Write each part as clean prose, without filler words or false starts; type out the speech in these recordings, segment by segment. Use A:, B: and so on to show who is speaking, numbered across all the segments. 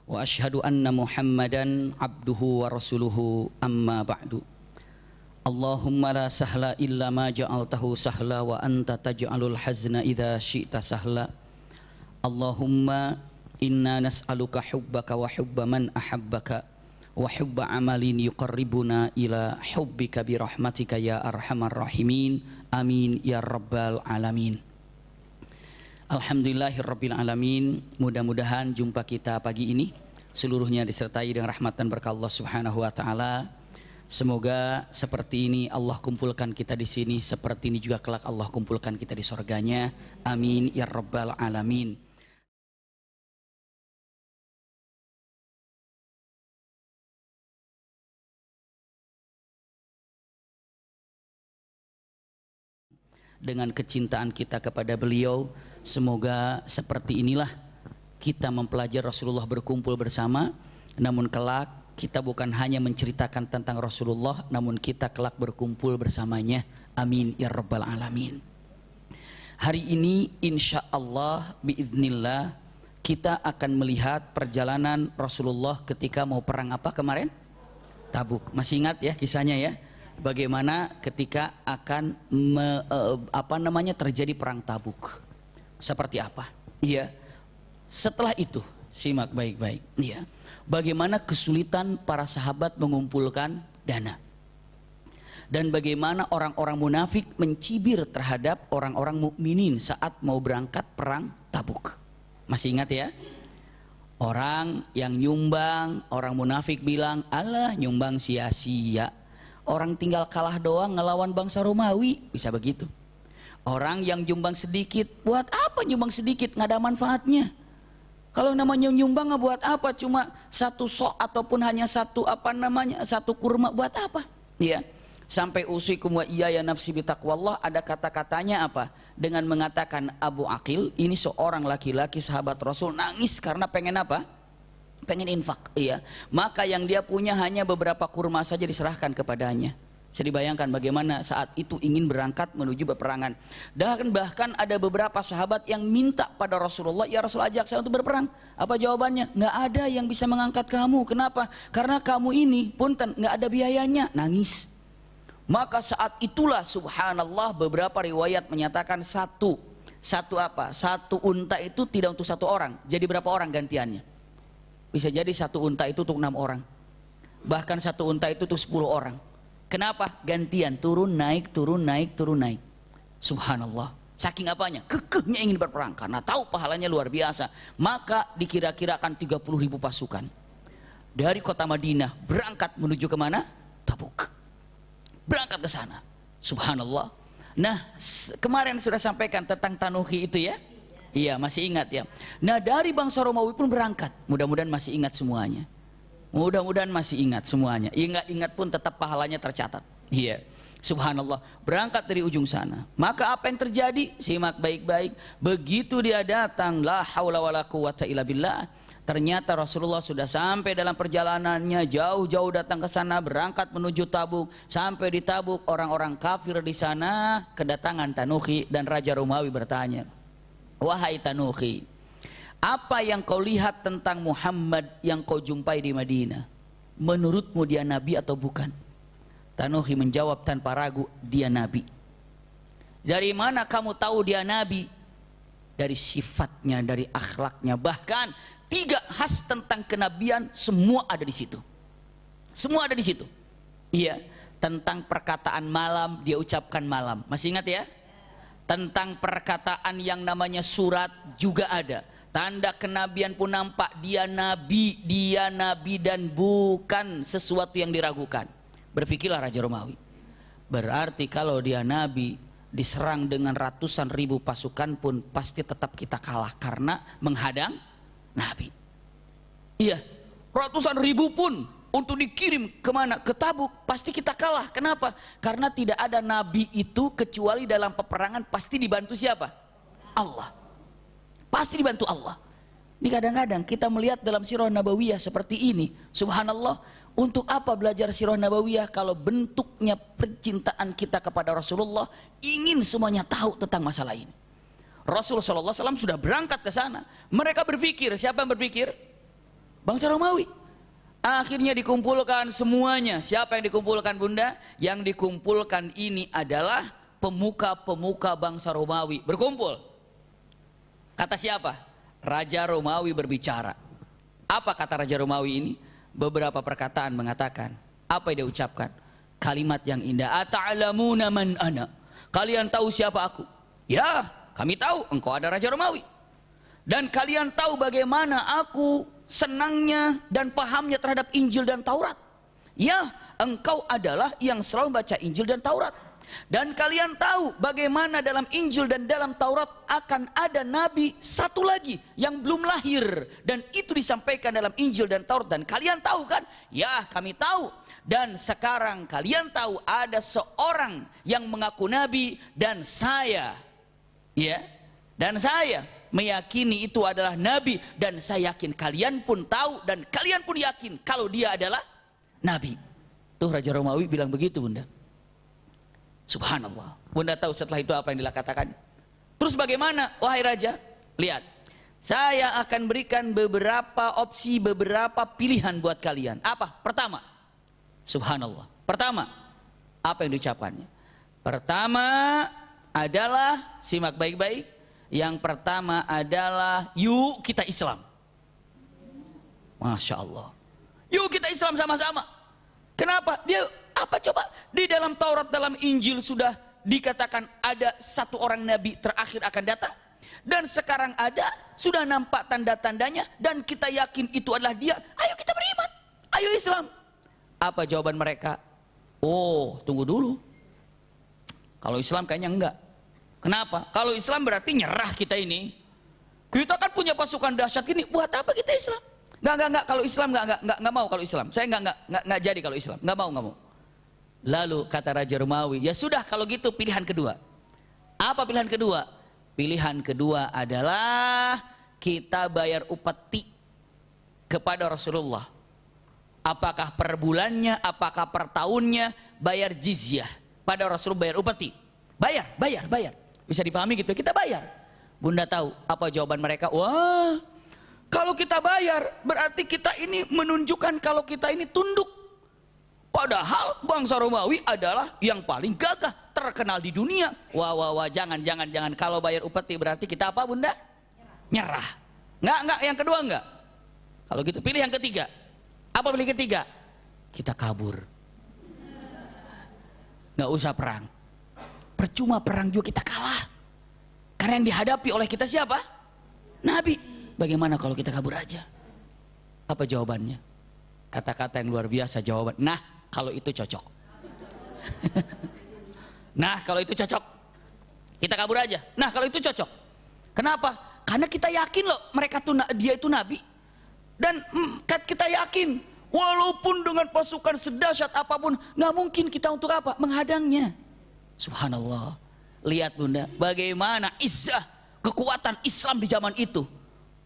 A: wa asyhadu anna Muhammadan abduhu wa rasuluhu amma ba'du. Allahumma la sahla illa ma ja'altahu sahla wa anta taj'alul hazna idza syi'ta sahla. Allahumma inna nas'aluka hubbaka wa hubba man ahabbaka wa hubba amalin yuqarribuna ila hubbika bi rahmatika ya arhamar rahimin. Amin ya rabbal alamin. Alhamdulillahirabbil alamin. Mudah-mudahan jumpa kita pagi ini seluruhnya disertai dengan rahmat dan berkah Allah Subhanahu wa taala. Semoga seperti ini Allah kumpulkan kita di sini, seperti ini juga kelak Allah kumpulkan kita di surganya. Amin ya rabbal alamin. Dengan kecintaan kita kepada beliau, semoga seperti inilah kita mempelajari Rasulullah berkumpul bersama. Namun kelak kita bukan hanya menceritakan tentang Rasulullah, namun kita kelak berkumpul bersamanya. Amin ya rabbal alamin. Hari ini insya Allah biiznillah kita akan melihat perjalanan Rasulullah ketika mau perang apa kemarin? Tabuk. Masih ingat ya kisahnya ya? Bagaimana ketika akan terjadi perang Tabuk, seperti apa? Iya. Setelah itu simak baik-baik. Iya. Bagaimana kesulitan para sahabat mengumpulkan dana, dan bagaimana orang-orang munafik mencibir terhadap orang-orang mukminin saat mau berangkat perang Tabuk. Masih ingat ya? Orang yang nyumbang, orang munafik bilang, "Allah, nyumbang sia-sia. Orang tinggal kalah doang ngelawan bangsa Romawi." Bisa begitu. Orang yang nyumbang sedikit, buat apa nyumbang sedikit, nggak ada manfaatnya. Kalau namanya nyumbang nggak buat apa, cuma satu sok ataupun hanya satu satu kurma, buat apa? Ya. Sampai usikum wa iya ya nafsi bitaqwallah, ada kata-katanya apa? Dengan mengatakan Abu Aqil, ini seorang laki-laki sahabat Rasul, nangis karena pengen apa? Pengen infak, iya. Maka yang dia punya hanya beberapa kurma saja diserahkan kepadanya. Bisa dibayangkan bagaimana saat itu ingin berangkat menuju peperangan. Dan bahkan ada beberapa sahabat yang minta pada Rasulullah, "Ya Rasul, ajak saya untuk berperang." Apa jawabannya? "Nggak ada yang bisa mengangkat kamu." Kenapa? Karena kamu ini punten nggak ada biayanya. Nangis. Maka saat itulah subhanallah beberapa riwayat menyatakan satu unta itu tidak untuk satu orang. Jadi berapa orang gantiannya? Bisa jadi satu unta itu untuk 6 orang. Bahkan satu unta itu untuk 10 orang. Kenapa? Gantian, turun naik, turun naik, turun naik. Subhanallah. Saking apanya? Kekehnya ingin berperang. Karena tahu pahalanya luar biasa. Maka dikira-kirakan 30.000 pasukan. Dari kota Madinah berangkat menuju kemana? Tabuk. Berangkat ke sana. Subhanallah. Nah, kemarin sudah sampaikan tentang Tanuhi itu ya. Iya, masih ingat ya. Nah, dari bangsa Romawi pun berangkat. Mudah-mudahan masih ingat semuanya. Mudah-mudahan masih ingat semuanya. Ingat pun tetap pahalanya tercatat. Iya. Subhanallah. Berangkat dari ujung sana. Maka apa yang terjadi? Simak baik-baik. Begitu dia datang, la haula wala quwata illa billah. Ternyata Rasulullah sudah sampai dalam perjalanannya, jauh-jauh datang ke sana, berangkat menuju Tabuk. Sampai di Tabuk, orang-orang kafir di sana kedatangan Tanuhi, dan Raja Romawi bertanya, "Wahai Tanuhi, apa yang kau lihat tentang Muhammad yang kau jumpai di Madinah? Menurutmu dia nabi atau bukan?" Tanuhi menjawab tanpa ragu, "Dia nabi." "Dari mana kamu tahu dia nabi?" "Dari sifatnya, dari akhlaknya, bahkan 3 khas tentang kenabian semua ada di situ." Semua ada di situ. Iya, tentang perkataan malam dia ucapkan malam. Masih ingat ya? Tentang perkataan yang namanya surat juga ada. Tanda kenabian pun nampak, dia nabi dan bukan sesuatu yang diragukan. Berpikirlah Raja Romawi. Berarti kalau dia nabi, diserang dengan ratusan ribu pasukan pun pasti tetap kita kalah karena menghadang nabi. Iya, ratusan ribu pun untuk dikirim kemana? Ke Tabuk, pasti kita kalah. Kenapa? Karena tidak ada nabi itu kecuali dalam peperangan pasti dibantu siapa? Allah. Pasti dibantu Allah. Ini kadang-kadang kita melihat dalam sirah nabawiyah seperti ini. Subhanallah, untuk apa belajar sirah nabawiyah kalau bentuknya percintaan kita kepada Rasulullah, ingin semuanya tahu tentang masalah ini. Rasulullah SAW sudah berangkat ke sana. Mereka berpikir, siapa yang berpikir? Bangsa Romawi. Akhirnya dikumpulkan semuanya. Siapa yang dikumpulkan, Bunda? Yang dikumpulkan ini adalah pemuka-pemuka bangsa Romawi berkumpul. Kata siapa? Raja Romawi berbicara. Apa kata Raja Romawi ini? Beberapa perkataan mengatakan. Apa yang dia ucapkan? Kalimat yang indah. Ata'lamuna man ana? Kalian tahu siapa aku? Ya, kami tahu engkau ada Raja Romawi. Dan kalian tahu bagaimana aku senangnya dan pahamnya terhadap Injil dan Taurat. Ya, engkau adalah yang selalu membaca Injil dan Taurat. Dan kalian tahu bagaimana dalam Injil dan dalam Taurat akan ada nabi satu lagi yang belum lahir. Dan itu disampaikan dalam Injil dan Taurat. Dan kalian tahu kan? Ya, kami tahu. Dan sekarang kalian tahu ada seorang yang mengaku nabi dan saya. Ya, dan saya meyakini itu adalah nabi, dan saya yakin kalian pun tahu dan kalian pun yakin kalau dia adalah nabi. Tuh Raja Romawi bilang begitu, Bunda. Subhanallah. Bunda tahu setelah itu apa yang dikatakan? Terus bagaimana, wahai Raja? Lihat, saya akan berikan beberapa opsi, beberapa pilihan buat kalian. Apa? Pertama, subhanallah. Pertama, apa yang diucapkannya? Pertama adalah, simak baik-baik. Yang pertama adalah yuk kita Islam. Masya Allah. Yuk kita Islam sama-sama. Kenapa? Dia apa coba? Di dalam Taurat, dalam Injil sudah dikatakan ada satu orang nabi terakhir akan datang. Dan sekarang ada, sudah nampak tanda-tandanya, dan kita yakin itu adalah dia. Ayo kita beriman. Ayo Islam. Apa jawaban mereka? Oh, tunggu dulu. Kalau Islam kayaknya enggak. Kenapa? Kalau Islam berarti nyerah kita ini. Kita kan punya pasukan dahsyat gini, buat apa kita Islam? Enggak. Kalau Islam enggak mau kalau Islam. Saya enggak jadi kalau Islam. Enggak mau. Lalu kata Raja Romawi, ya sudah kalau gitu pilihan kedua. Apa pilihan kedua? Pilihan kedua adalah kita bayar upeti kepada Rasulullah. Apakah per bulannya, apakah per tahunnya, bayar jizyah. Pada Rasulullah bayar upeti. Bayar. Bisa dipahami gitu, kita bayar. Bunda tahu apa jawaban mereka? Wah, kalau kita bayar berarti kita ini menunjukkan kalau kita ini tunduk. Padahal bangsa Romawi adalah yang paling gagah, terkenal di dunia. Wah, jangan. Kalau bayar upeti berarti kita apa, Bunda? Nyerah. Enggak, yang kedua enggak. Kalau gitu pilih yang ketiga. Apa pilih ketiga? Kita kabur. Nggak usah perang. Percuma perang juga kita kalah. Karena yang dihadapi oleh kita siapa? Nabi. Bagaimana kalau kita kabur aja? Apa jawabannya? Kata-kata yang luar biasa jawaban. Nah, kalau itu cocok. Nah, kalau itu cocok. Kita kabur aja. Nah, kalau itu cocok. Kenapa? Karena kita yakin loh dia itu nabi. Dan kita yakin walaupun dengan pasukan sedahsyat apapun, nggak mungkin kita untuk apa? Menghadangnya. Subhanallah. Lihat Bunda, bagaimana izzah, kekuatan Islam di zaman itu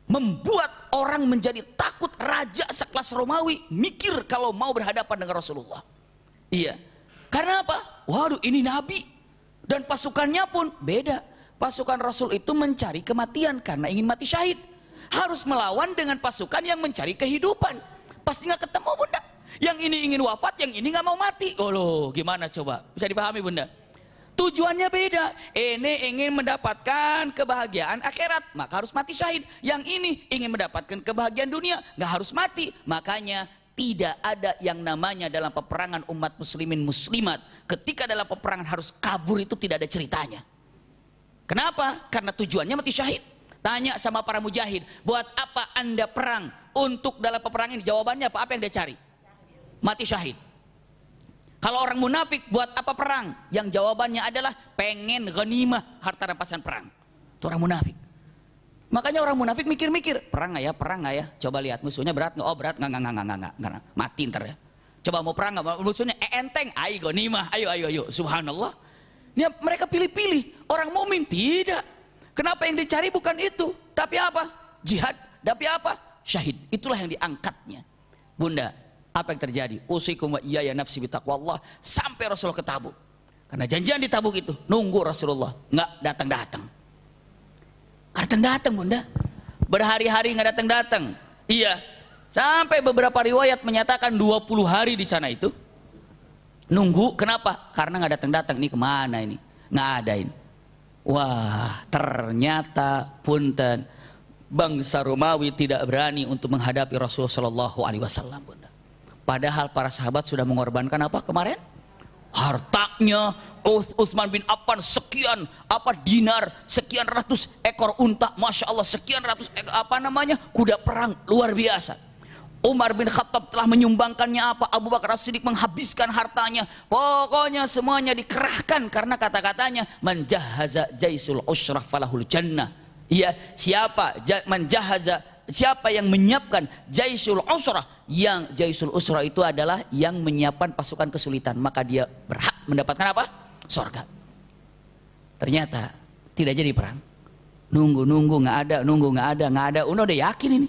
A: membuat orang menjadi takut. Raja sekelas Romawi mikir kalau mau berhadapan dengan Rasulullah. Iya. Karena apa? Waduh, ini nabi. Dan pasukannya pun beda. Pasukan Rasul itu mencari kematian karena ingin mati syahid. Harus melawan dengan pasukan yang mencari kehidupan. Pasti nggak ketemu, Bunda. Yang ini ingin wafat, yang ini nggak mau mati. Oh loh, gimana coba? Bisa dipahami, Bunda? Tujuannya beda. Ini ingin mendapatkan kebahagiaan akhirat, maka harus mati syahid. Yang ini ingin mendapatkan kebahagiaan dunia, nggak harus mati. Makanya tidak ada yang namanya dalam peperangan umat muslimin muslimat. Ketika dalam peperangan harus kabur, itu tidak ada ceritanya. Kenapa? Karena tujuannya mati syahid. Tanya sama para mujahid, buat apa anda perang? Untuk dalam peperangan ini jawabannya apa? Apa yang dia cari? Mati syahid. Kalau orang munafik buat apa perang? Yang jawabannya adalah pengen ghanimah, harta rampasan perang. Itu orang munafik. Makanya orang munafik mikir-mikir, perang nggak ya? Coba lihat musuhnya berat nggak? Oh berat, nggak. Mati ntar ya. Coba mau perang nggak? Musuhnya enteng, ayo ghanimah, ayo. Subhanallah. Ini mereka pilih-pilih. Orang mukmin tidak. Kenapa yang dicari bukan itu? Tapi apa? Jihad. Tapi apa? Syahid. Itulah yang diangkatnya. Bunda, apa yang terjadi? Usikum wa iyaya nafsi bitaqwallah. Sampai Rasulullah ke Tabuk. Karena janjian di Tabuk itu nunggu Rasulullah, nggak datang-datang. Datang-datang, Bunda. Berhari-hari nggak datang-datang. Iya. Sampai beberapa riwayat menyatakan 20 hari di sana itu. Nunggu, kenapa? Karena nggak datang-datang. Ini kemana ini? Nggak ada ini. Wah, ternyata punten bangsa Romawi tidak berani untuk menghadapi Rasulullah Shallallahu Alaihi Wasallam. Padahal para sahabat sudah mengorbankan apa kemarin? Hartanya. Utsman bin Affan sekian dinar, sekian ratus ekor unta, masya Allah, sekian ratus ekor, kuda perang luar biasa. Umar bin Khattab telah menyumbangkannya apa? Abu Bakar As-Siddiq menghabiskan hartanya. Pokoknya semuanya dikerahkan karena kata-katanya menjahaza jaisul usrah falahul jannah. Iya, siapa yang menyiapkan jaisul usrah, yang jaisul usrah itu adalah yang menyiapkan pasukan kesulitan, maka dia berhak mendapatkan apa? Surga. Ternyata tidak jadi perang. Nunggu nggak ada. Udah yakin ini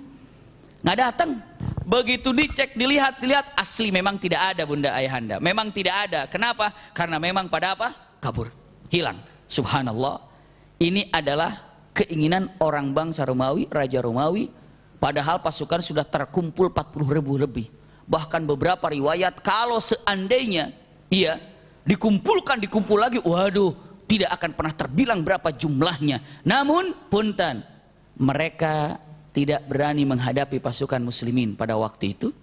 A: nggak datang. Begitu dicek, dilihat asli memang tidak ada, bunda ayahanda. Memang tidak ada. Kenapa? Karena memang pada apa? Kabur, hilang. Subhanallah. Ini adalah keinginan orang bangsa Romawi, Raja Romawi. Padahal pasukan sudah terkumpul 40.000 lebih. Bahkan beberapa riwayat kalau seandainya dikumpul lagi, waduh, tidak akan pernah terbilang berapa jumlahnya. Namun punten, mereka tidak berani menghadapi pasukan muslimin pada waktu itu.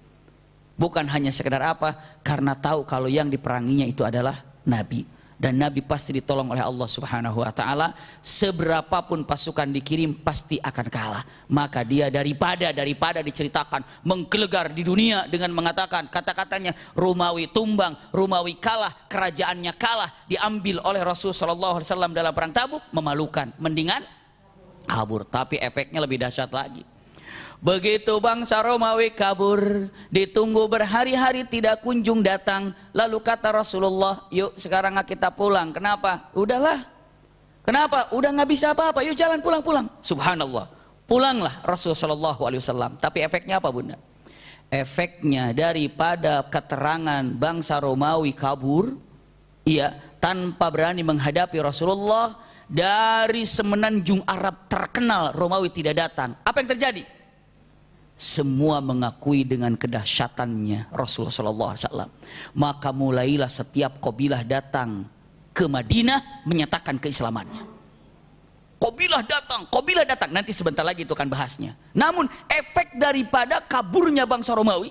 A: Bukan hanya sekedar apa? Karena tahu kalau yang diperanginya itu adalah Nabi. Dan Nabi pasti ditolong oleh Allah Subhanahu wa ta'ala. Seberapapun pasukan dikirim pasti akan kalah. Maka dia daripada diceritakan menggelegar di dunia dengan mengatakan kata-katanya Romawi tumbang, Romawi kalah, kerajaannya kalah, diambil oleh Rasul sallallahu alaihi wasallam dalam perang Tabuk, memalukan. Mendingan kabur. Tapi efeknya lebih dahsyat lagi. Begitu bangsa Romawi kabur, ditunggu berhari-hari tidak kunjung datang. Lalu kata Rasulullah, yuk sekarang kita pulang. Kenapa? Udahlah. Kenapa? Udah nggak bisa apa-apa. Yuk jalan pulang. Subhanallah. Pulanglah Rasulullah Shallallahu Alaihi Wasallam. Tapi efeknya apa, bunda? Efeknya daripada keterangan bangsa Romawi kabur, tanpa berani menghadapi Rasulullah, dari semenanjung Arab terkenal Romawi tidak datang. Apa yang terjadi? Semua mengakui dengan kedahsyatannya Rasulullah SAW. Maka mulailah setiap kabilah datang ke Madinah menyatakan keislamannya. Kabilah datang. Nanti sebentar lagi itu akan bahasnya. Namun efek daripada kaburnya bangsa Romawi,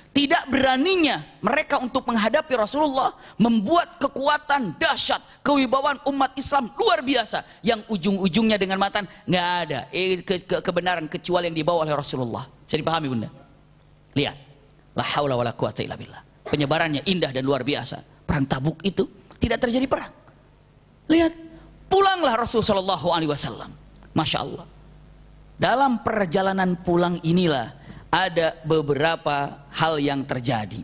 A: tidak beraninya mereka untuk menghadapi Rasulullah, membuat kekuatan dahsyat, kewibawaan umat Islam luar biasa, yang ujung-ujungnya dengan matan nggak ada kebenaran kecuali yang dibawa oleh Rasulullah. Bisa dipahami, bunda? Lihat, la haula wala quwata illa billah. Penyebarannya indah dan luar biasa. Perang Tabuk itu tidak terjadi perang. Lihat, pulanglah Rasulullah Shallallahu Alaihi Wasallam. Masya Allah. Dalam perjalanan pulang inilah ada beberapa hal yang terjadi.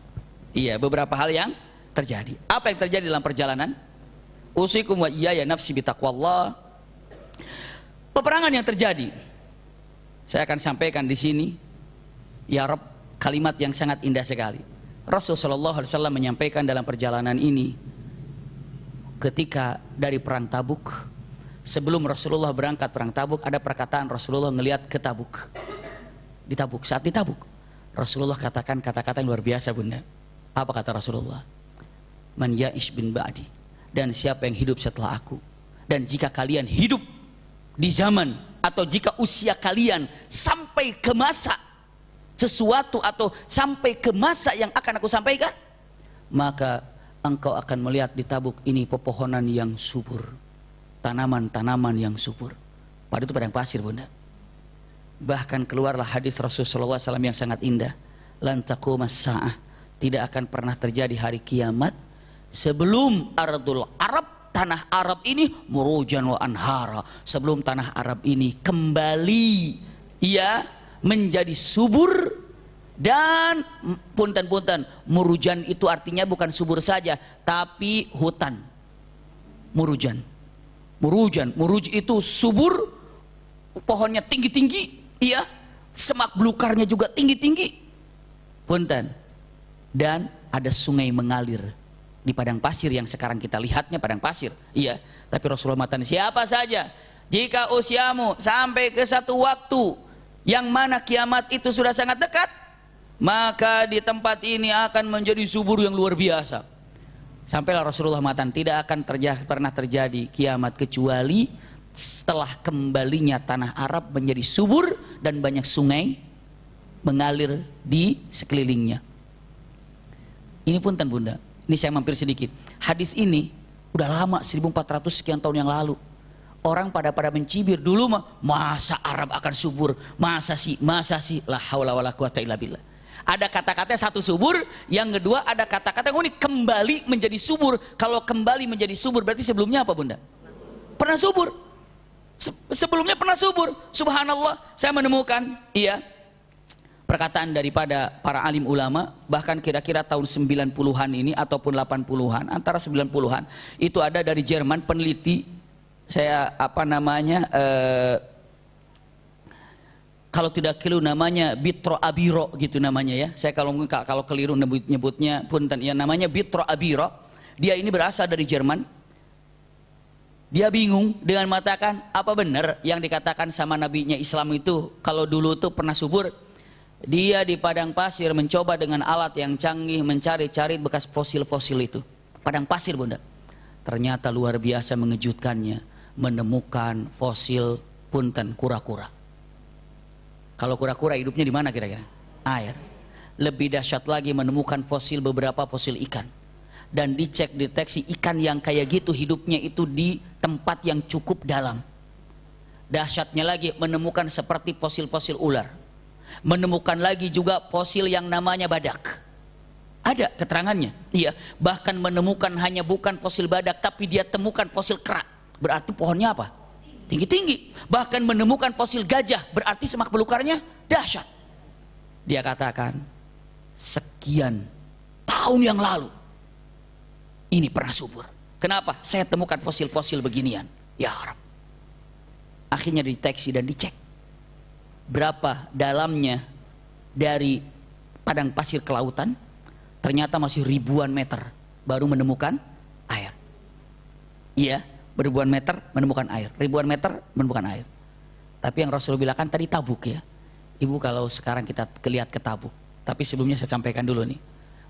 A: Iya, beberapa hal yang terjadi. Apa yang terjadi dalam perjalanan? Usikum wa iyaya nafsi bitaqwallah. Peperangan yang terjadi, saya akan sampaikan di sini. Ya Rabb, kalimat yang sangat indah sekali. Rasulullah SAW menyampaikan dalam perjalanan ini, ketika dari perang Tabuk, sebelum Rasulullah berangkat perang Tabuk, ada perkataan Rasulullah ngelihat ke Tabuk. Saat di Tabuk, Rasulullah katakan kata-kata yang luar biasa, bunda. Apa kata Rasulullah? Man ya'ish bin ba'di, dan siapa yang hidup setelah aku, dan jika kalian hidup di zaman, atau jika usia kalian sampai ke masa sesuatu, atau sampai ke masa yang akan aku sampaikan, maka engkau akan melihat di Tabuk ini pepohonan yang subur, tanaman-tanaman yang subur. Pada itu padang pasir, bunda. Bahkan keluarlah hadis Rasulullah SAW yang sangat indah. Lan taqumas sa'ah, tidak akan pernah terjadi hari kiamat sebelum ardul Arab, tanah Arab ini, murujan wa anhara, sebelum tanah Arab ini kembali menjadi subur. Dan punten, murujan itu artinya bukan subur saja, tapi hutan. Muruj itu subur, pohonnya tinggi-tinggi, semak belukarnya juga tinggi-tinggi, punten. Dan ada sungai mengalir di padang pasir yang sekarang kita lihatnya padang pasir, tapi Rasulullah mengatakan, siapa saja jika usiamu sampai ke satu waktu yang mana kiamat itu sudah sangat dekat, maka di tempat ini akan menjadi subur yang luar biasa. Sampailah Rasulullah mengatakan, tidak akan pernah terjadi kiamat kecuali setelah kembalinya tanah Arab menjadi subur dan banyak sungai mengalir di sekelilingnya. Ini punten bunda, ini saya mampir sedikit. Hadis ini udah lama, 1400 sekian tahun yang lalu. Orang pada mencibir dulu mah, masa Arab akan subur, masa sih, la haula wala quwata illa billah. Ada kata-kata satu subur, yang kedua ada kata-kata yang unik, kembali menjadi subur. Kalau kembali menjadi subur berarti sebelumnya apa bunda? Pernah subur. Sebelumnya pernah subur. Subhanallah, saya menemukan perkataan daripada para alim ulama, bahkan kira-kira tahun 90-an ini ataupun 80-an, antara 90-an, itu ada dari Jerman peneliti, saya kalau tidak keliru namanya Bitro Abiro gitu namanya ya. Saya kalau keliru nyebutnya punten ya, namanya Bitro Abiro. Dia ini berasal dari Jerman. Dia bingung dengan mengatakan, apa benar yang dikatakan sama nabinya Islam itu kalau dulu tuh pernah subur? Dia di padang pasir mencoba dengan alat yang canggih mencari-cari bekas fosil-fosil itu. Padang pasir bunda. Ternyata luar biasa mengejutkannya, menemukan fosil punten kura-kura. Kalau kura-kura hidupnya di mana kira-kira? Air. Lebih dahsyat lagi menemukan beberapa fosil ikan. Dan dicek deteksi ikan yang kayak gitu hidupnya itu di tempat yang cukup dalam. Dahsyatnya lagi menemukan seperti fosil-fosil ular. Menemukan lagi juga fosil yang namanya badak. Ada keterangannya. Iya, bahkan menemukan hanya bukan fosil badak tapi dia temukan fosil kera. Berarti pohonnya apa? Tinggi-tinggi. Bahkan menemukan fosil gajah, berarti semak belukarnya dahsyat. Dia katakan, sekian tahun yang lalu ini pernah subur. Kenapa? Saya temukan fosil-fosil beginian. Ya Arab. Akhirnya dideteksi dan dicek berapa dalamnya dari padang pasir ke lautan. Ternyata masih ribuan meter baru menemukan air. Iya, ribuan meter menemukan air, ribuan meter menemukan air. Tapi yang Rasulullah bilang kan tadi Tabuk ya. Ibu kalau sekarang kita lihat ke Tabuk, tapi sebelumnya saya sampaikan dulu nih.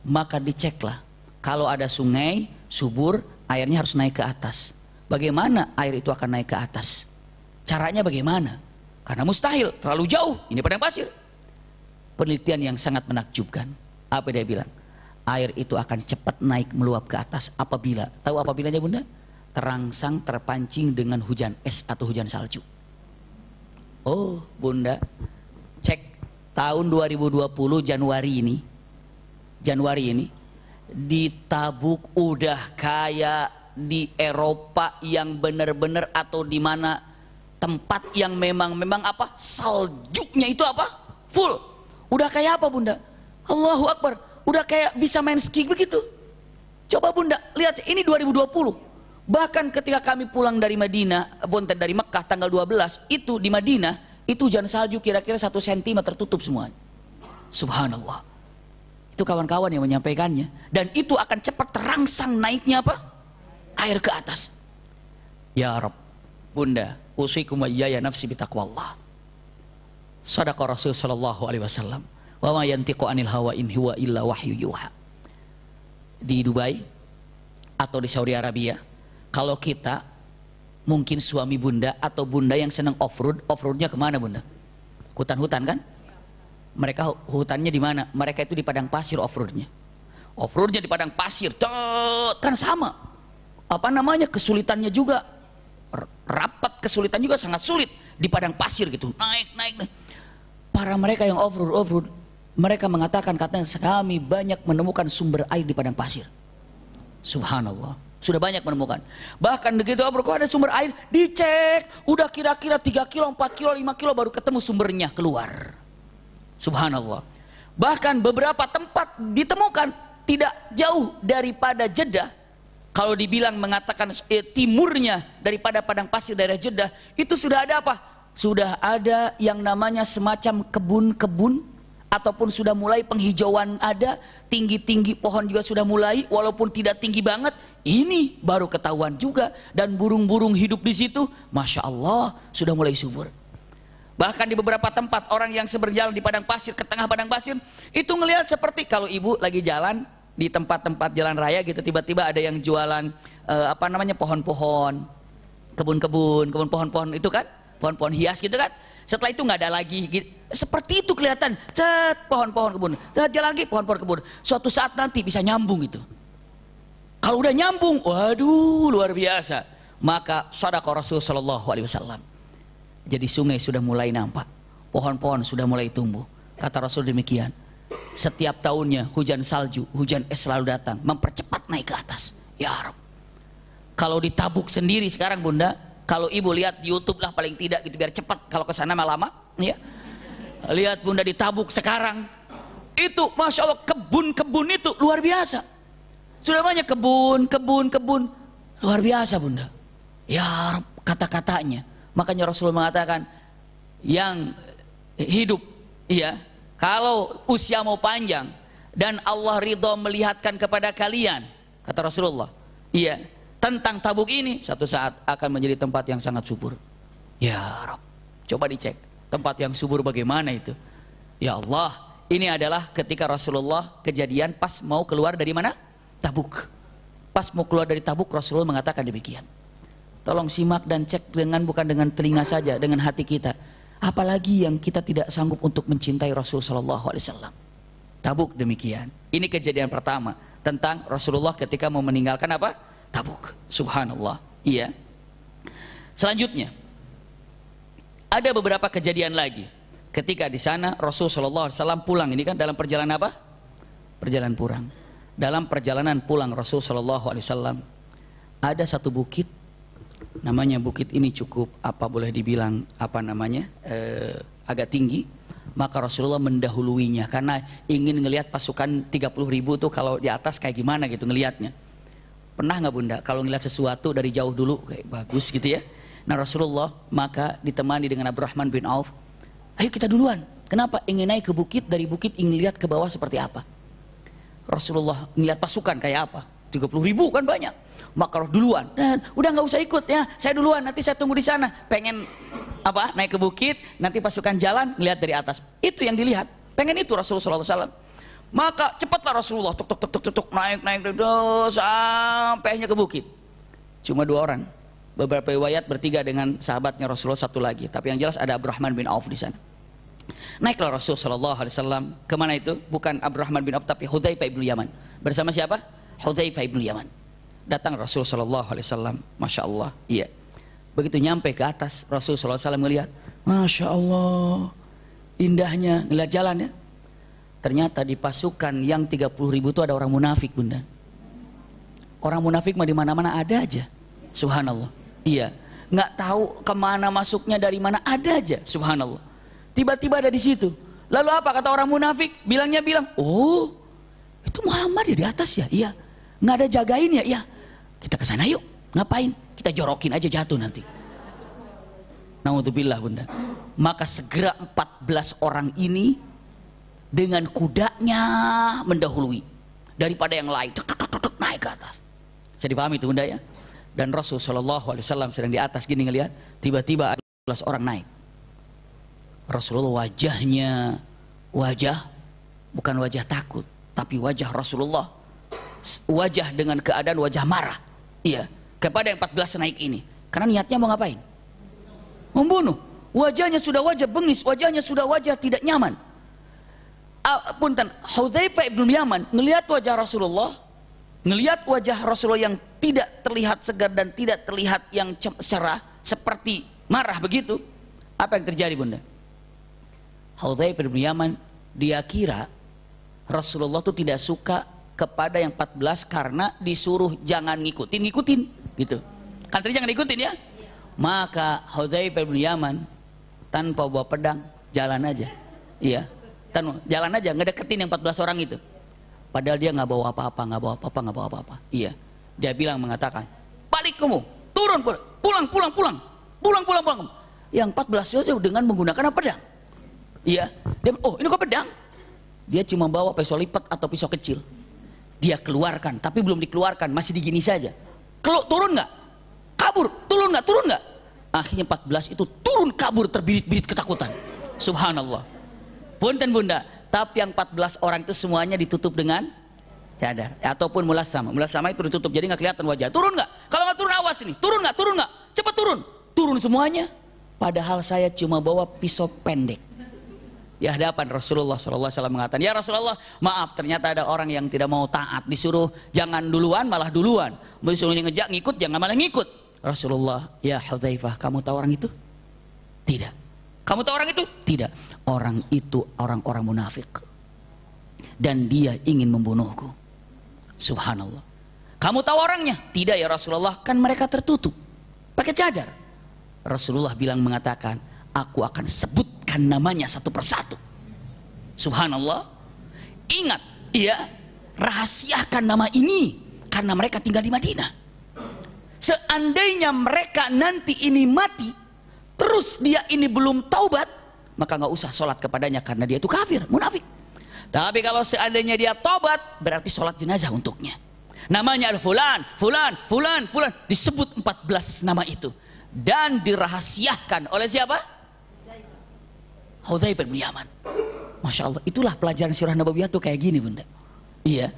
A: Maka diceklah, kalau ada sungai subur, airnya harus naik ke atas. Bagaimana air itu akan naik ke atas? Caranya bagaimana? Karena mustahil, terlalu jauh, ini padang pasir. Penelitian yang sangat menakjubkan. Apa dia bilang? Air itu akan cepat naik meluap ke atas apabila, tahu apabilanya bunda? Terangsang terpancing dengan hujan es atau hujan salju. Oh bunda, cek tahun 2020 Januari ini di Tabuk udah kayak di Eropa yang benar-benar atau di mana tempat yang memang apa saljunya itu apa full. Udah kayak apa bunda? Allahu Akbar. Udah kayak bisa main ski begitu. Coba bunda lihat, ini 2020. Bahkan ketika kami pulang dari Madinah, dari Mekah tanggal 12, itu di Madinah, itu hujan salju kira-kira 1 cm tertutup semua. Subhanallah. Itu kawan-kawan yang menyampaikannya. Dan itu akan cepat terangsang naiknya apa? Air ke atas. Ya Rabb, bunda, usikum wa iyaya nafsi bitaqwallah. Shadaqa Rasul sallallahu alaihi wasallam. Wa ma yantiqu anil hawa in huwa illa wahyu yuha. Di Dubai atau di Saudi Arabia, kalau kita mungkin suami bunda atau bunda yang senang off-road, off-roadnya kemana bunda? Hutan-hutan kan? Mereka hutannya di mana? Mereka itu di padang pasir off-roadnya. Off-roadnya di padang pasir, kan sama. Apa namanya? Kesulitannya juga rapat, kesulitan juga sangat sulit di padang pasir gitu. Naik. Para mereka yang off-road, mereka mengatakan katanya kami banyak menemukan sumber air di padang pasir. Subhanallah. Sudah banyak menemukan. Bahkan begitu kok ada sumber air, dicek, udah kira-kira 3 kilo, 4 kilo, 5 kilo baru ketemu sumbernya keluar. Subhanallah. Bahkan beberapa tempat ditemukan tidak jauh daripada Jeddah. Kalau dibilang mengatakan timurnya daripada padang pasir daerah Jeddah, itu sudah ada apa? Sudah ada yang namanya semacam kebun-kebun, ataupun sudah mulai penghijauan ada, tinggi-tinggi pohon juga sudah mulai, walaupun tidak tinggi banget. Ini baru ketahuan juga, dan burung-burung hidup di situ, masya Allah sudah mulai subur. Bahkan di beberapa tempat orang yang berjalan di padang pasir, ke tengah padang pasir, itu ngelihat seperti kalau ibu lagi jalan di tempat-tempat jalan raya gitu, tiba-tiba ada yang jualan apa namanya, pohon-pohon, kebun-kebun, kebun pohon-pohon itu kan, pohon-pohon hias gitu kan. Setelah itu nggak ada lagi, gitu. Seperti itu kelihatan, pohon-pohon kebun, jalan lagi pohon-pohon kebun. Suatu saat nanti bisa nyambung itu. Kalau udah nyambung, waduh luar biasa. Maka shadaqah Rasul sallallahu alaihi wasallam. Jadi sungai sudah mulai nampak, pohon-pohon sudah mulai tumbuh. Kata Rasul demikian. Setiap tahunnya hujan salju, hujan es selalu datang, mempercepat naik ke atas. Ya Rabb. Kalau di Tabuk sendiri sekarang bunda, kalau ibu lihat di YouTube lah paling tidak gitu biar cepat. Kalau ke sana mah lama, ya. Lihat bunda di Tabuk sekarang, itu masya Allah kebun-kebun itu luar biasa. Sudah banyak kebun, luar biasa bunda. Ya Rabb, kata-katanya. Makanya Rasulullah mengatakan yang hidup, iya, kalau usia mau panjang dan Allah ridho melihatkan kepada kalian, kata Rasulullah, iya, tentang Tabuk ini satu saat akan menjadi tempat yang sangat subur. Ya Rabb, coba dicek tempat yang subur bagaimana itu. Ya Allah, ini adalah ketika Rasulullah kejadian pas mau keluar dari mana? Tabuk. Pas mau keluar dari Tabuk Rasulullah mengatakan demikian. Tolong simak dan cek bukan dengan telinga saja, dengan hati kita. Apalagi yang kita tidak sanggup untuk mencintai Rasul sallallahu alaihi wasallam. Tabuk demikian. Ini kejadian pertama tentang Rasulullah ketika mau meninggalkan apa? Tabuk. Subhanallah. Iya. Selanjutnya ada beberapa kejadian lagi. Ketika di sana Rasul sallallahu alaihi wasallam pulang, ini kan dalam perjalanan apa? Perjalanan pulang. Dalam perjalanan pulang Rasul sallallahu alaihi wasallam ada satu bukit. Namanya bukit ini cukup apa boleh dibilang apa namanya agak tinggi. Maka Rasulullah mendahuluinya karena ingin ngelihat pasukan 30.000 tuh kalau di atas kayak gimana gitu ngelihatnya. Pernah nggak bunda kalau ngelihat sesuatu dari jauh dulu kayak bagus gitu ya. Nah Rasulullah maka ditemani dengan Abdurrahman bin Auf. Ayo kita duluan. Kenapa? Ingin naik ke bukit, dari bukit ingin lihat ke bawah seperti apa. Rasulullah ngelihat pasukan kayak apa. 30.000 kan banyak. Maka duluan, udah nggak usah ikut ya, saya duluan, nanti saya tunggu di sana. Pengen apa? Naik ke bukit, nanti pasukan jalan, ngelihat dari atas. Itu yang dilihat. Pengen itu Rasulullah SAW. Maka cepatlah Rasulullah, naik, sampainya ke bukit. Cuma 2 orang. Beberapa riwayat bertiga dengan sahabatnya Rasulullah satu lagi. Tapi yang jelas ada Abdurrahman bin Auf di sana. Naiklah Rasulullah SAW. Kemana itu? Bukan Abdurrahman bin Auf, tapi Hudzaifah ibnu Yaman. Bersama siapa? Hudzaifah ibnu Yaman. Datang Rasul sallallahu alaihi wasallam, masya Allah, iya. Begitu nyampe ke atas, Rasul sallallahu alaihi wasallam melihat, masya Allah, indahnya ngeliat jalan ya. Ternyata di pasukan yang 30.000 itu ada orang munafik bunda. Orang munafik mah di mana-mana ada aja, subhanallah. Iya, nggak tahu kemana masuknya dari mana ada aja, subhanallah. Tiba-tiba ada di situ. Lalu apa kata orang munafik? Bilangnya oh, itu Muhammad ya di atas ya, iya. Nggak ada jagain ya, iya. Kita ke sana yuk. Ngapain? Kita jorokin aja jatuh nanti. Naudzubillah bunda. Maka segera 14 orang ini dengan kudanya mendahului daripada yang lain. Naik ke atas. Bisa dipahami itu bunda ya. Dan Rasul sallallahu alaihi wasallam sedang di atas gini ngelihat, tiba-tiba 14 orang naik. Rasulullah wajahnya bukan wajah takut, tapi wajah Rasulullah wajah dengan keadaan wajah marah. Iya, kepada yang 14 naik ini. Karena niatnya mau ngapain? Membunuh. Wajahnya sudah wajah bengis, wajahnya sudah wajah tidak nyaman. Punten, Hudzaifah ibnu Yaman ngelihat wajah Rasulullah, ngelihat wajah Rasulullah yang tidak terlihat segar dan tidak terlihat yang cerah, seperti marah begitu. Apa yang terjadi bunda? Hudzaifah ibnu Yaman dia kira Rasulullah itu tidak suka kepada yang 14 karena disuruh jangan ngikutin gitu. Kan tadi jangan ngikutin ya. Maka Hudzaifah bin Yaman tanpa bawa pedang jalan aja. Iya. Jalan aja ngedeketin yang 14 orang itu. Padahal dia nggak bawa apa-apa. Iya. Dia bilang mengatakan, "Balik kamu, turun, pulang." Yang 14 itu dengan menggunakan pedang. Iya. Dia, ini kok pedang? Dia cuma bawa pisau lipat atau pisau kecil. Dia keluarkan, tapi belum dikeluarkan, masih digini saja. Turun nggak? Kabur, turun nggak? Akhirnya 14 itu turun kabur terbirit-birit ketakutan. Subhanallah. Punten bunda, tapi yang 14 orang itu semuanya ditutup dengan cadar ataupun mulasama. Mulasama itu ditutup jadi nggak kelihatan wajah. Turun nggak? Kalau nggak turun awas ini. Turun nggak? Turun nggak? Cepat turun. Turun semuanya. Padahal saya cuma bawa pisau pendek. Di hadapan Rasulullah SAW mengatakan, ya Rasulullah, maaf ternyata ada orang yang tidak mau taat, disuruh jangan duluan malah duluan, disuruh ngejak ngikut jangan malah ngikut. Rasulullah, ya Hudzaifah, kamu tahu orang itu? Tidak. Kamu tahu orang itu? Tidak. Orang itu orang-orang munafik dan dia ingin membunuhku. Subhanallah. Kamu tahu orangnya? Tidak ya Rasulullah, kan mereka tertutup pakai cadar. Rasulullah mengatakan, aku akan sebutkan namanya satu persatu. Subhanallah. Ingat, ya, rahasiakan nama ini karena mereka tinggal di Madinah. Seandainya mereka nanti ini mati, terus dia ini belum taubat, maka nggak usah sholat kepadanya karena dia itu kafir, munafik. Tapi kalau seandainya dia taubat, berarti sholat jenazah untuknya. Namanya adalah fulan, fulan, fulan, fulan. Disebut 14 nama itu. Dan dirahasiakan oleh siapa? Hudzaifah bin Yaman. Masya Allah, itulah pelajaran sirah Nabawiyah tuh kayak gini bunda. Iya.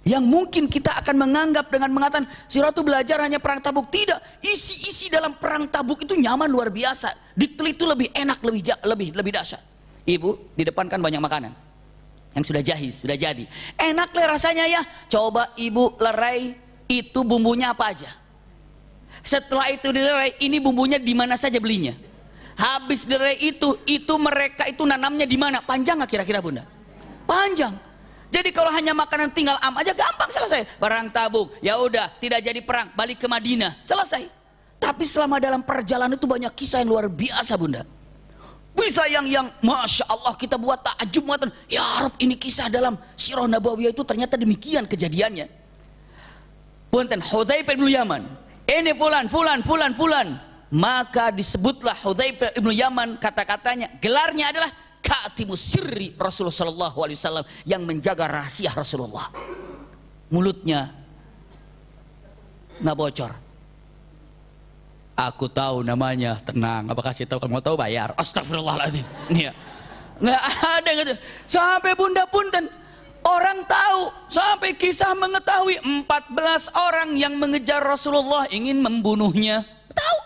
A: Yang mungkin kita akan menganggap dengan mengatakan sirah itu belajar hanya perang Tabuk. Tidak, isi-isi dalam perang Tabuk itu nyaman luar biasa. Detail itu lebih enak, lebih dahsyat. Ibu, di depan kan banyak makanan yang sudah jahiz, sudah jadi. Enak lah rasanya ya. Coba ibu lerai itu bumbunya apa aja. Setelah itu dilerai, ini bumbunya di mana saja belinya. Habis dilerai itu mereka itu nanamnya di mana? Panjang nggak kira-kira bunda? Panjang. Jadi kalau hanya makanan tinggal aja gampang selesai. Perang Tabuk, ya udah tidak jadi perang, balik ke Madinah, selesai. Tapi selama dalam perjalanan itu banyak kisah yang luar biasa bunda. Bisa yang masya Allah kita buat takjub mengatakan, ya Arab ini kisah dalam sirah Nabawiyah itu ternyata demikian kejadiannya. Punten Hudzaifah bin Yaman. Ini fulan, fulan, fulan, fulan. Maka disebutlah Hudzaifah bin Yaman, kata-katanya, gelarnya adalah Katibus Sirri Rasulullah SAW, yang menjaga rahasia Rasulullah. Mulutnya nggak bocor. Aku tahu namanya, tenang. Apa kasih tahu? Kamu tahu bayar. Astagfirullahaladzim. Iya. Nggak ada gitu. Sampai bunda punten. Orang tahu, sampai kisah mengetahui 14 orang yang mengejar Rasulullah ingin membunuhnya. Tahu.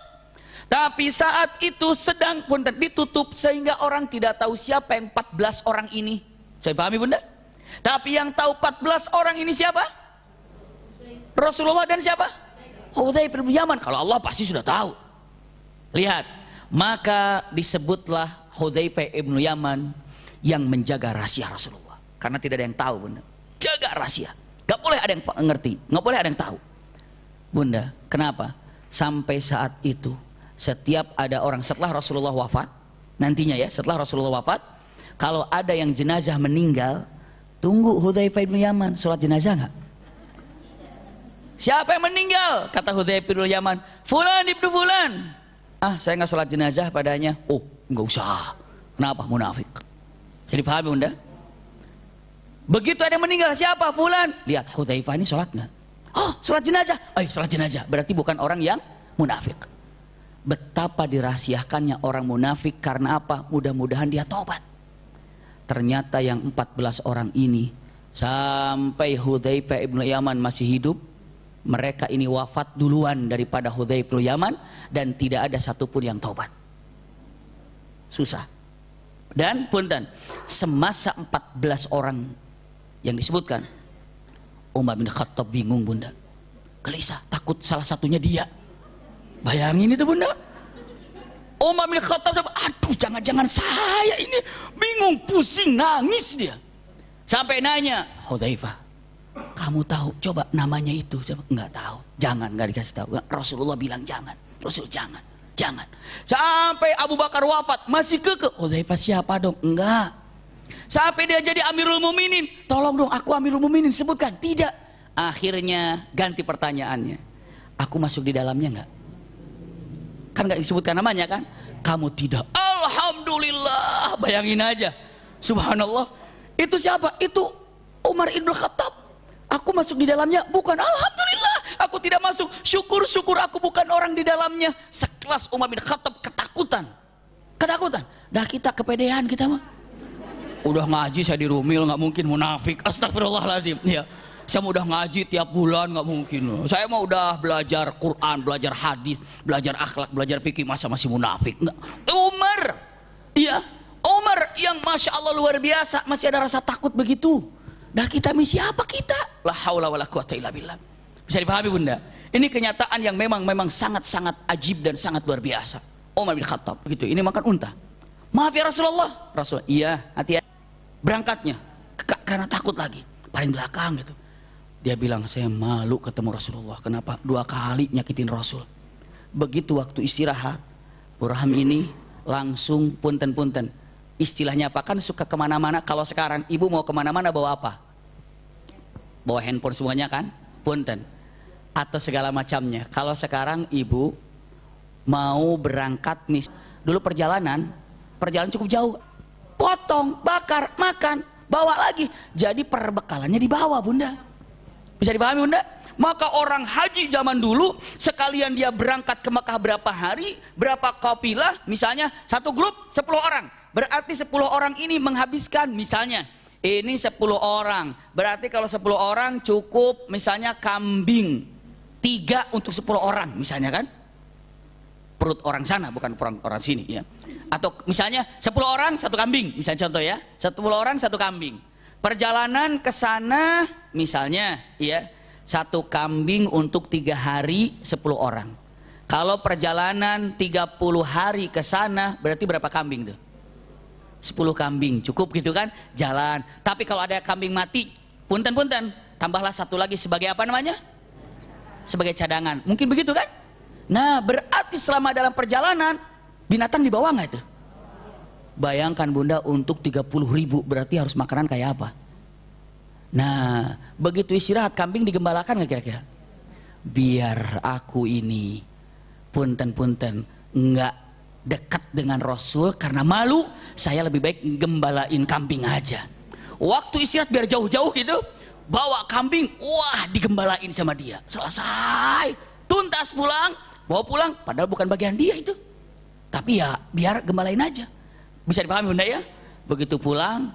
A: Tapi saat itu sedang pun ditutup sehingga orang tidak tahu siapa yang 14 orang ini. Saya pahami bunda? Tapi yang tahu 14 orang ini siapa? Rasulullah dan siapa? Hudzaifah bin Yaman. Kalau Allah pasti sudah tahu. Lihat, maka disebutlah Hudzaifah bin Yaman yang menjaga rahasia Rasulullah. Karena tidak ada yang tahu bunda. Jaga rahasia. Gak boleh ada yang ngerti. Gak boleh ada yang tahu. Bunda, kenapa? Sampai saat itu, setiap ada orang setelah Rasulullah wafat, nantinya ya, setelah Rasulullah wafat, kalau ada yang jenazah meninggal, tunggu Hudzaifah bin Yaman, sholat jenazah nggak? Siapa yang meninggal? Kata Hudzaifah bin Yaman, Fulan ibnu Fulan. Ah, saya nggak sholat jenazah padanya. Oh, nggak usah. Kenapa? Munafik. Jadi paham bunda? Begitu ada yang meninggal, siapa? Fulan. Lihat Hudzaifah ini sholat nggak? Oh, sholat jenazah. Ayo sholat jenazah. Berarti bukan orang yang munafik. Betapa dirahasiakannya orang munafik karena apa? Mudah-mudahan dia tobat. Ternyata yang 14 orang ini sampai Hudzaifah bin Yaman masih hidup, mereka ini wafat duluan daripada Hudzaifah bin Yaman dan tidak ada satupun yang tobat. Susah. Dan punten, semasa 14 orang yang disebutkan, Umar bin Khattab bingung bunda, gelisah, takut salah satunya dia. Bayangin itu bunda. Umar bin Khattab, aduh jangan-jangan saya ini, bingung, pusing, nangis dia. Sampai nanya, Hudzaifah, kamu tahu coba namanya itu? Enggak tahu. Jangan, enggak dikasih tahu. Rasulullah bilang jangan. Rasul jangan. Jangan. Sampai Abu Bakar wafat masih kekeh. Hudzaifah siapa dong? Enggak. Sampai dia jadi Amirul Mukminin, tolong dong aku Amirul Mukminin sebutkan. Tidak. Akhirnya ganti pertanyaannya. Aku masuk di dalamnya enggak? Kan enggak disebutkan namanya kan? Kamu tidak. Alhamdulillah. Bayangin aja. Subhanallah. Itu siapa? Itu Umar ibn Khattab. Aku masuk di dalamnya? Bukan. Alhamdulillah. aku tidak masuk? Syukur-syukur aku bukan orang di dalamnya. Sekelas Umar bin Khattab ketakutan. Ketakutan. Dah kita kepedean kita mah. Udah ngaji saya di Rumil, nggak mungkin munafik. Astagfirullahaladzim. Ya. Saya mau udah ngaji tiap bulan, nggak mungkin. Saya mau udah belajar Quran, belajar hadis, belajar akhlak, belajar fikih, masa masih munafik? Nggak. Umar, iya, Umar yang masya Allah luar biasa, masih ada rasa takut begitu. Dah kita misi apa kita? La haula wala quwata illa billah. Bisa dipahami Bunda? Ini kenyataan yang memang sangat-sangat ajib dan sangat luar biasa. Umar bin Khattab begitu. Ini makan unta. Maaf ya Rasulullah. Rasul, iya, hati-hati. Berangkatnya karena takut lagi. Paling belakang gitu. Dia bilang, saya malu ketemu Rasulullah. Kenapa? 2 kali nyakitin Rasul. Begitu waktu istirahat, Burham ini langsung punten-punten. Istilahnya apa? Kan suka kemana-mana. Kalau sekarang ibu mau kemana-mana bawa apa? Bawa handphone semuanya kan? Punten. Atau segala macamnya. Kalau sekarang ibu mau berangkat, dulu perjalanan cukup jauh. Potong, bakar, makan, bawa lagi. Jadi perbekalannya dibawa Bunda. Bisa dipahami Bunda? Maka orang haji zaman dulu sekalian dia berangkat ke Mekah berapa hari, berapa kafilah, misalnya satu grup 10 orang. Berarti 10 orang ini menghabiskan misalnya ini 10 orang. Berarti kalau 10 orang cukup misalnya kambing 3 untuk 10 orang misalnya kan? Perut orang sana bukan orang sini ya. Atau misalnya 10 orang 1 kambing, misalnya contoh ya. 10 orang 1 kambing. Perjalanan ke sana misalnya ya 1 kambing untuk 3 hari 10 orang. Kalau perjalanan 30 hari ke sana berarti berapa kambing tuh? 10 kambing cukup gitu kan, jalan. Tapi kalau ada kambing mati, punten-punten, tambahlah 1 lagi sebagai apa namanya? Sebagai cadangan. Mungkin begitu kan? Nah, berarti selama dalam perjalanan binatang dibawa nggak itu? Bayangkan Bunda, untuk 30.000 berarti harus makanan kayak apa? Nah, begitu istirahat kambing digembalakan nggak kira-kira? Biar aku ini punten-punten nggak dekat dengan Rasul karena malu, saya lebih baik gembalain kambing aja. Waktu istirahat biar jauh-jauh gitu, bawa kambing, wah digembalain sama dia. Selesai, tuntas pulang, bawa pulang, padahal bukan bagian dia itu. Tapi ya biar gembalain aja. Bisa dipahami Bunda ya? Begitu pulang,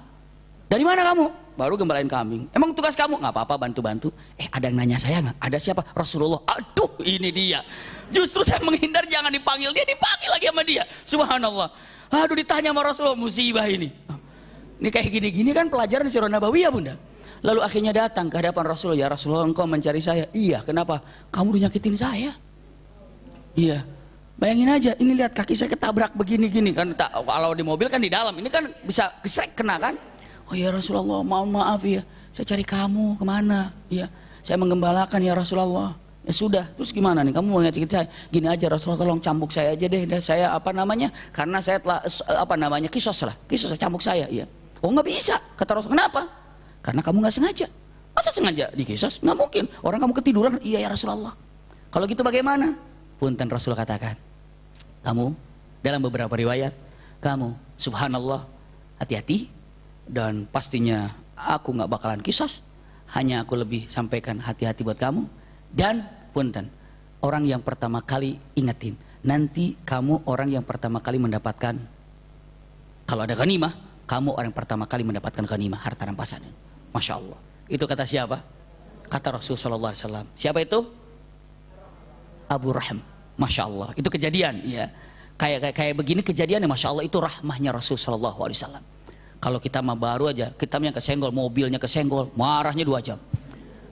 A: dari mana kamu? Baru gembalain kambing. Emang tugas kamu? Nggak apa-apa, bantu-bantu. Ada yang nanya saya nggak? Ada siapa? Rasulullah. Aduh, ini dia. Justru saya menghindar jangan dipanggil, dia dipanggil lagi sama dia. Subhanallah. Aduh, ditanya sama Rasulullah, musibah ini. Ini kayak gini-gini kan pelajaran Sirah Nabawiyah Bunda. Lalu akhirnya datang ke hadapan Rasulullah. Ya Rasulullah, engkau mencari saya. Iya, kenapa? Kamu udah nyakitin saya. Iya. Bayangin aja, ini lihat kaki saya ketabrak begini-gini kan. Kalau di mobil kan di dalam, ini kan bisa gesrek kena kan. Oh ya Rasulullah, maaf ya, saya cari kamu kemana? Ya, saya menggembalakan ya Rasulullah. Ya sudah, terus gimana nih? Kamu mau nyakitin saya? Gini aja Rasulullah, tolong cambuk saya aja deh. Saya apa namanya? Karena saya telah apa namanya kisos cambuk saya. Ya. Oh nggak bisa, kata Rasul. Kenapa? Karena kamu nggak sengaja. Masa sengaja dikisos? Nggak mungkin. Orang kamu ketiduran. Iya ya Rasulullah. Kalau gitu bagaimana? Punten Rasul katakan, kamu dalam beberapa riwayat, kamu subhanallah, hati-hati. Dan pastinya aku nggak bakalan kisos, hanya aku lebih sampaikan hati-hati buat kamu. Dan punten, orang yang pertama kali ingetin, nanti kamu orang yang pertama kali mendapatkan, kalau ada ghanimah, kamu orang yang pertama kali mendapatkan ghanimah, harta rampasan. Masya Allah. Itu kata siapa? Kata Rasulullah SAW. Siapa itu? Abu Raham. Masya Allah. Itu kejadian. Ya. Kayak begini kejadian ya, Masya Allah, itu rahmahnya Rasulullah SAW. Kalau kita mah baru aja, kita yang kesenggol, mobilnya kesenggol, marahnya 2 jam.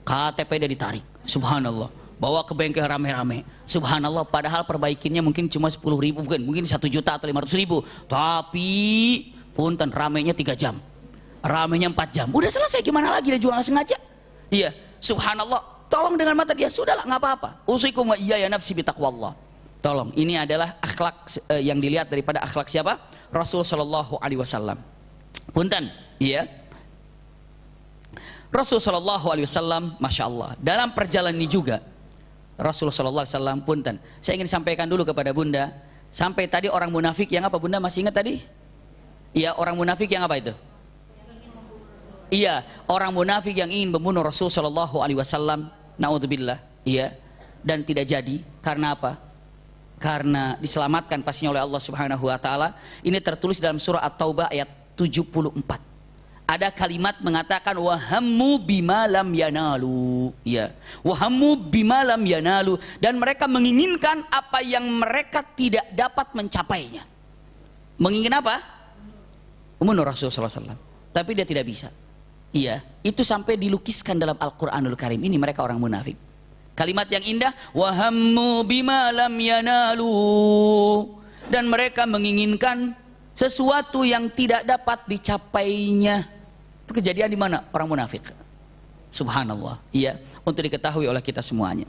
A: KTP dia ditarik, subhanallah. Bawa ke bengkel rame-rame, subhanallah. Padahal perbaikinnya mungkin cuma 10.000, mungkin 1 juta atau 500.000. Tapi punten, ramenya 3 jam, ramenya 4 jam. Udah selesai, gimana lagi, dia jual sengaja. Iya, subhanallah. Tolong dengan mata dia, sudahlah nggak apa-apa. Usikum wa iyaya nafsi bitaqwallah. Tolong, ini adalah akhlak yang dilihat daripada akhlak siapa? Rasul Shallallahu Alaihi Wasallam. Punten, iya. Rasul Shallallahu Alaihi Wasallam, masya Allah. Dalam perjalanan ini juga, Rasul Shallallahu Alaihi Wasallam, punten. Saya ingin sampaikan dulu kepada Bunda. Sampai tadi orang munafik yang apa Bunda masih ingat tadi? Iya, orang munafik yang apa itu? Iya, orang munafik yang ingin membunuh Rasul Shallallahu Alaihi Wasallam. Naudzubillah. Iya. dan tidak jadi. Karena apa? Karena diselamatkan pastinya oleh Allah Subhanahu wa taala. Ini tertulis dalam surah At-Taubah ayat 74. Ada kalimat mengatakan wahammu bima lam yanalu, ya, wahammu bima lam yanalu, dan mereka menginginkan apa yang mereka tidak dapat mencapainya. Menginginkan apa? Membunuh Rasulullah SAW, tapi dia tidak bisa. Iya, itu sampai dilukiskan dalam Al-Quranul Karim. Ini mereka orang munafik. Kalimat yang indah, wahammu bima lam yanalu, dan mereka menginginkan sesuatu yang tidak dapat dicapainya. Itu kejadian di mana? Orang munafik. Subhanallah. Iya, untuk diketahui oleh kita semuanya.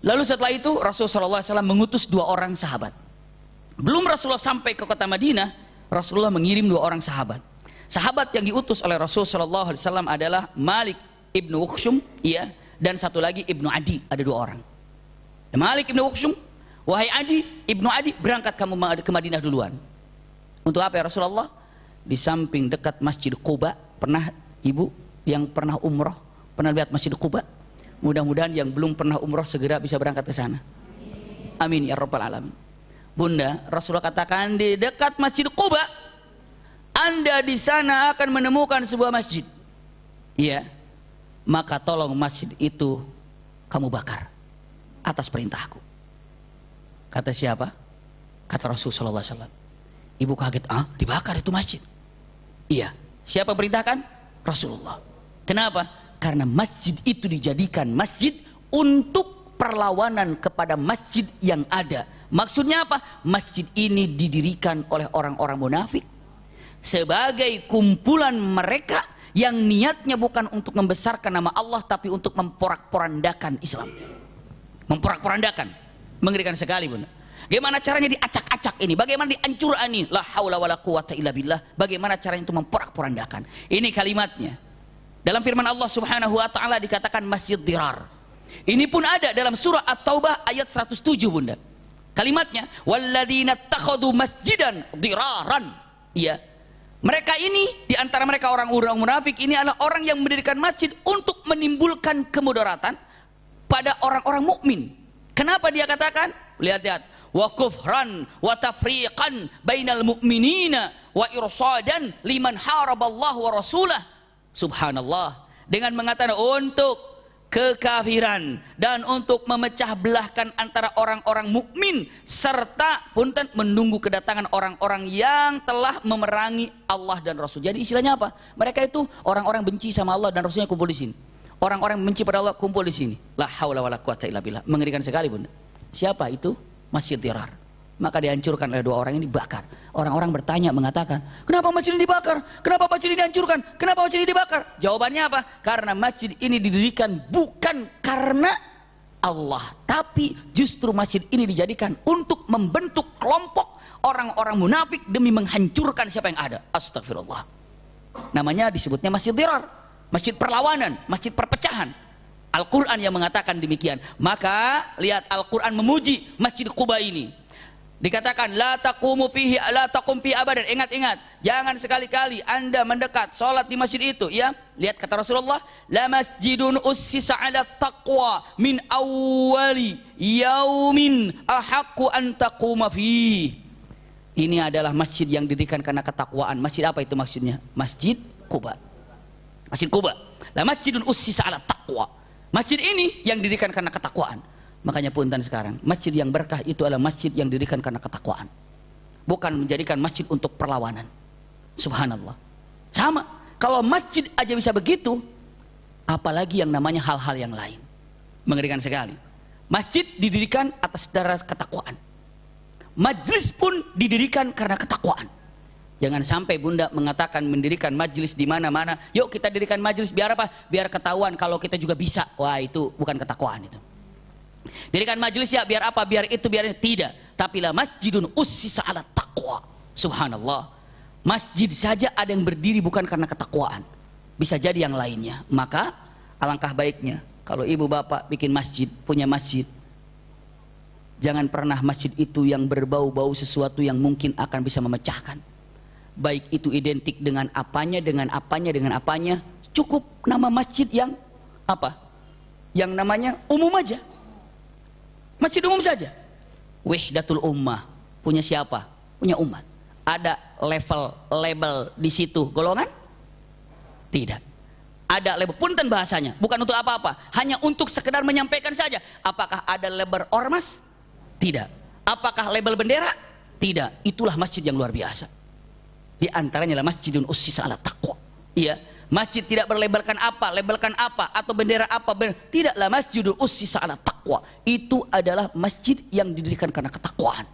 A: Lalu setelah itu Rasulullah SAW mengutus 2 orang sahabat. Belum Rasulullah sampai ke kota Madinah, Rasulullah mengirim 2 orang sahabat. Sahabat yang diutus oleh Rasulullah SAW adalah Malik ibnu Uqsum, iya, dan satu lagi Ibnu Adi. Ada 2 orang. Malik ibnu Uqsum, wahai Adi, Ibnu Adi, berangkat kamu ke Madinah duluan. Untuk apa ya Rasulullah? Di samping dekat Masjid Quba. Pernah ibu yang pernah umroh pernah lihat Masjid Quba? Mudah-mudahan yang belum pernah umroh segera bisa berangkat ke sana. Amin ya rabbal alamin. Bunda, Rasulullah katakan di dekat Masjid Quba, Anda di sana akan menemukan sebuah masjid. Iya. Maka tolong masjid itu kamu bakar atas perintahku. Kata siapa? Kata Rasulullah SAW. Ibu kaget, dibakar itu masjid? Iya. Siapa perintahkan? Rasulullah. Kenapa? Karena masjid itu dijadikan masjid untuk perlawanan kepada masjid yang ada. Maksudnya apa? Masjid ini didirikan oleh orang-orang munafik sebagai kumpulan mereka yang niatnya bukan untuk membesarkan nama Allah, tapi untuk memporak-porandakan Islam. Memporak-porandakan. Mengerikan sekali, Bunda. Bagaimana caranya diacak-acak ini? Bagaimana dihancurkan ini? La haula wala quwata illa billah. Bagaimana caranya itu memporak-porandakan? Ini kalimatnya. Dalam firman Allah Subhanahu wa taala dikatakan masjid dirar. Ini pun ada dalam surah At-Taubah ayat 107, Bunda. Kalimatnya, walladzina takhadhu masjidan diraran. Iya. Mereka ini, di antara mereka orang-orang munafik ini adalah orang yang mendirikan masjid untuk menimbulkan kemudaratan pada orang-orang mukmin. Kenapa dia katakan? Lihat-lihat. Wa kufran wa tafriqan bainal mu'minina wa irsadan liman haraballahu wa rasulah. Subhanallah. Dengan mengatakan untuk kekafiran dan untuk memecah belahkan antara orang-orang mukmin, serta punten menunggu kedatangan orang-orang yang telah memerangi Allah dan Rasul. Jadi istilahnya apa? Mereka itu orang-orang benci sama Allah dan Rasulnya kumpul di sini. Orang-orang benci pada Allah kumpul di sini. La haula wala quwata illa billah. Mengerikan sekali, Bunda. Siapa itu? Masjid dirar. Maka dihancurkan oleh 2 orang ini, dibakar. Orang-orang bertanya, mengatakan, kenapa masjid ini dibakar? Kenapa masjid ini dihancurkan? Kenapa masjid ini dibakar? Jawabannya apa? Karena masjid ini didirikan bukan karena Allah, tapi justru masjid ini dijadikan untuk membentuk kelompok orang-orang munafik demi menghancurkan siapa yang ada. Astagfirullah. Namanya disebutnya masjid dirar, masjid perlawanan, masjid perpecahan. Al-Quran yang mengatakan demikian. Maka lihat, Al-Quran memuji Masjid Quba ini. Dikatakan la taqumu fihi la taqum fi abadan. Ingat-ingat, jangan sekali-kali Anda mendekat salat di masjid itu, ya. Lihat kata Rasulullah, la masjidun ussisa 'ala taqwa min awwali yaumin ahaqqu an taquma fihi. Ini adalah masjid yang didirikan karena ketakwaan. Masjid apa itu maksudnya? Masjid Quba. Masjid Quba. La masjidun ussisa 'ala taqwa. Masjid ini yang didirikan karena ketakwaan. Makanya punten sekarang, masjid yang berkah itu adalah masjid yang didirikan karena ketakwaan, bukan menjadikan masjid untuk perlawanan. Subhanallah. Sama, kalau masjid aja bisa begitu, apalagi yang namanya hal-hal yang lain. Mengerikan sekali. Masjid didirikan atas dasar ketakwaan. Majlis pun didirikan karena ketakwaan. Jangan sampai Bunda mengatakan mendirikan majlis di mana-mana. Yuk kita dirikan majlis biar apa? Biar ketahuan kalau kita juga bisa. Wah, itu bukan ketakwaan itu. Dirikan majlis ya biar apa? Biar itu, biar itu. Tidak. Tapi lah masjidun ussisa 'ala taqwa. Subhanallah. Masjid saja ada yang berdiri bukan karena ketakwaan. Bisa jadi yang lainnya. Maka alangkah baiknya kalau ibu bapak bikin masjid, punya masjid, jangan pernah masjid itu yang berbau-bau sesuatu yang mungkin akan bisa memecahkan. Baik itu identik dengan apanya, dengan apanya, dengan apanya. Cukup nama masjid yang apa? Yang namanya umum aja. Masjid umum saja. Wahdatul ummah. Punya siapa? Punya umat. Ada label di situ golongan? Tidak. Ada label, punten bahasanya, bukan untuk apa-apa, hanya untuk sekedar menyampaikan saja. Apakah ada label ormas? Tidak. Apakah label bendera? Tidak. Itulah masjid yang luar biasa. Di antaranya adalah masjidun ussisa ala taqwa. Iya, masjid tidak berlabelkan apa, atau bendera apa, tidaklah masjidun ussisa ala taqwa. Itu adalah masjid yang didirikan karena ketakwaan.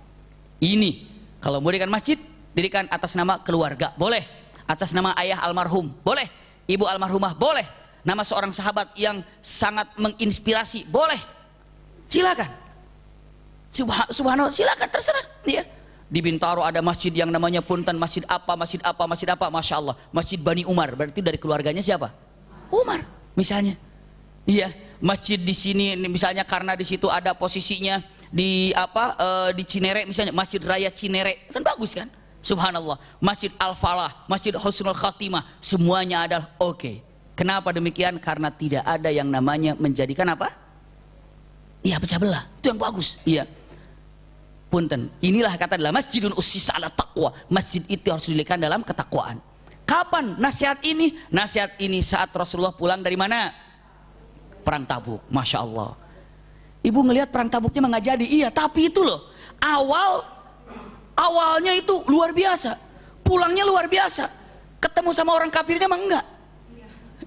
A: Ini, kalau mau dirikan masjid, dirikan atas nama keluarga, boleh. Atas nama ayah almarhum, boleh. Ibu almarhumah, boleh. Nama seorang sahabat yang sangat menginspirasi, boleh. Silakan. Subhanallah, silakan, terserah. Ya. Di Bintaro ada masjid yang namanya punten, masjid apa, masya Allah, masjid Bani Umar, berarti dari keluarganya siapa? Umar, misalnya. Iya, masjid di sini misalnya karena di situ ada posisinya di di Cinere misalnya, Masjid Raya Cinere, kan bagus kan? Subhanallah, Masjid Al-Falah, Masjid Husnul Khatimah, semuanya adalah oke. Kenapa demikian? Karena tidak ada yang namanya menjadikan apa? Iya, pecah belah. Itu yang bagus. Iya. Punten. Inilah kata adalah masjidun ussisa ala taqwa. Masjid itu harus didirikan dalam ketakwaan. Kapan nasihat ini? Nasihat ini saat Rasulullah pulang dari mana? Perang Tabuk. Masya Allah. Ibu ngelihat perang Tabuknya nggak jadi. Iya, tapi itu loh. Awalnya itu luar biasa, pulangnya luar biasa, ketemu sama orang kafirnya mah enggak.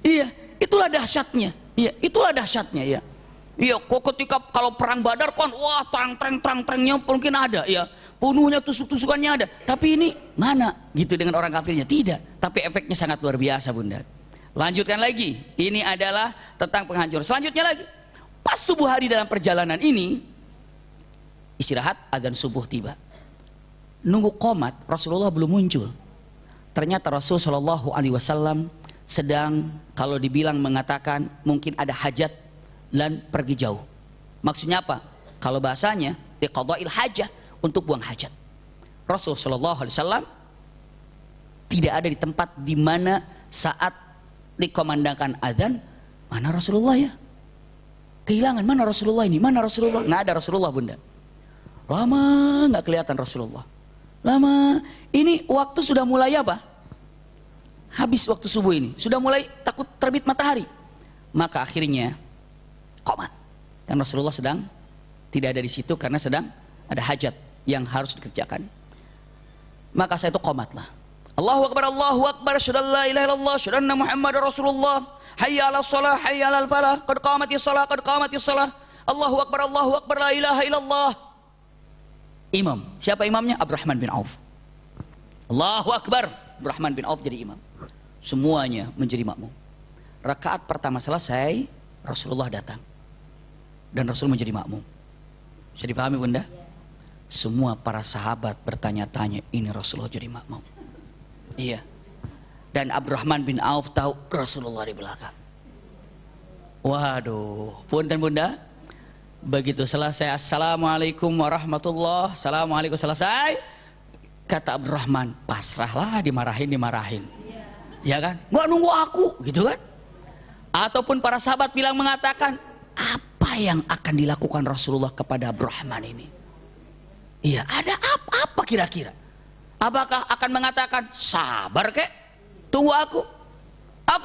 A: Iya, itulah dahsyatnya. Iya, itulah dahsyatnya ya. Iya, kok ketika kalau perang Badar kan, wah terang-terangnya mungkin ada, ya, penuhnya tusuk-tusukannya ada. Tapi ini mana gitu dengan orang kafirnya? Tidak. Tapi efeknya sangat luar biasa, Bunda. Lanjutkan lagi. Ini adalah tentang penghancur. Selanjutnya lagi, pas subuh hari dalam perjalanan ini, istirahat, azan subuh tiba. Nunggu qomat, Rasulullah belum muncul. Ternyata Rasul Shallallahu Alaihi Wasallam sedang, kalau dibilang mengatakan mungkin ada hajat dan pergi jauh. Maksudnya apa? Kalau bahasanya liqada'il hajah, untuk buang hajat. Rasul Shallallahu Alaihi Wasallam tidak ada di tempat di mana saat dikomandangkan azan, mana Rasulullah ya? Kehilangan, mana Rasulullah ini? Mana Rasulullah? Nggak ada Rasulullah, Bunda. Lama nggak kelihatan Rasulullah. Lama, ini waktu sudah mulai apa? Habis waktu subuh ini, sudah mulai takut terbit matahari. Maka akhirnya qomat. Dan Rasulullah sedang tidak ada di situ karena sedang ada hajat yang harus dikerjakan. Maka saya itu qomatlah. Allahu Akbar, asyhadu an la ilaha illallah, asyhadu anna Muhammadar Rasulullah. Hayya 'alas shalah, hayya 'alal falah, qad qamatis shalah, qad qamatis shalah. Allahu Akbar, la ilaha illallah. Imam, siapa imamnya? Abdurrahman bin Auf. Allahu Akbar, Abdurrahman bin Auf jadi imam. Semuanya menjadi makmum. Rakaat pertama selesai, Rasulullah datang dan Rasul menjadi makmum. Bisa dipahami, Bunda? Semua para sahabat bertanya-tanya, ini Rasulullah jadi makmum. Iya. Dan Abdurrahman bin Auf tahu Rasulullah di belakang. Waduh, punten Bunda. Begitu selesai, assalamualaikum warahmatullah, assalamualaikum, selesai, kata Abdurrahman, pasrahlah, dimarahin. Ya kan, nggak nunggu aku gitu kan. Ataupun para sahabat bilang, mengatakan, apa yang akan dilakukan Rasulullah kepada Abdurrahman ini? Iya, ada apa kira-kira? Apakah akan mengatakan, sabar kek, tunggu aku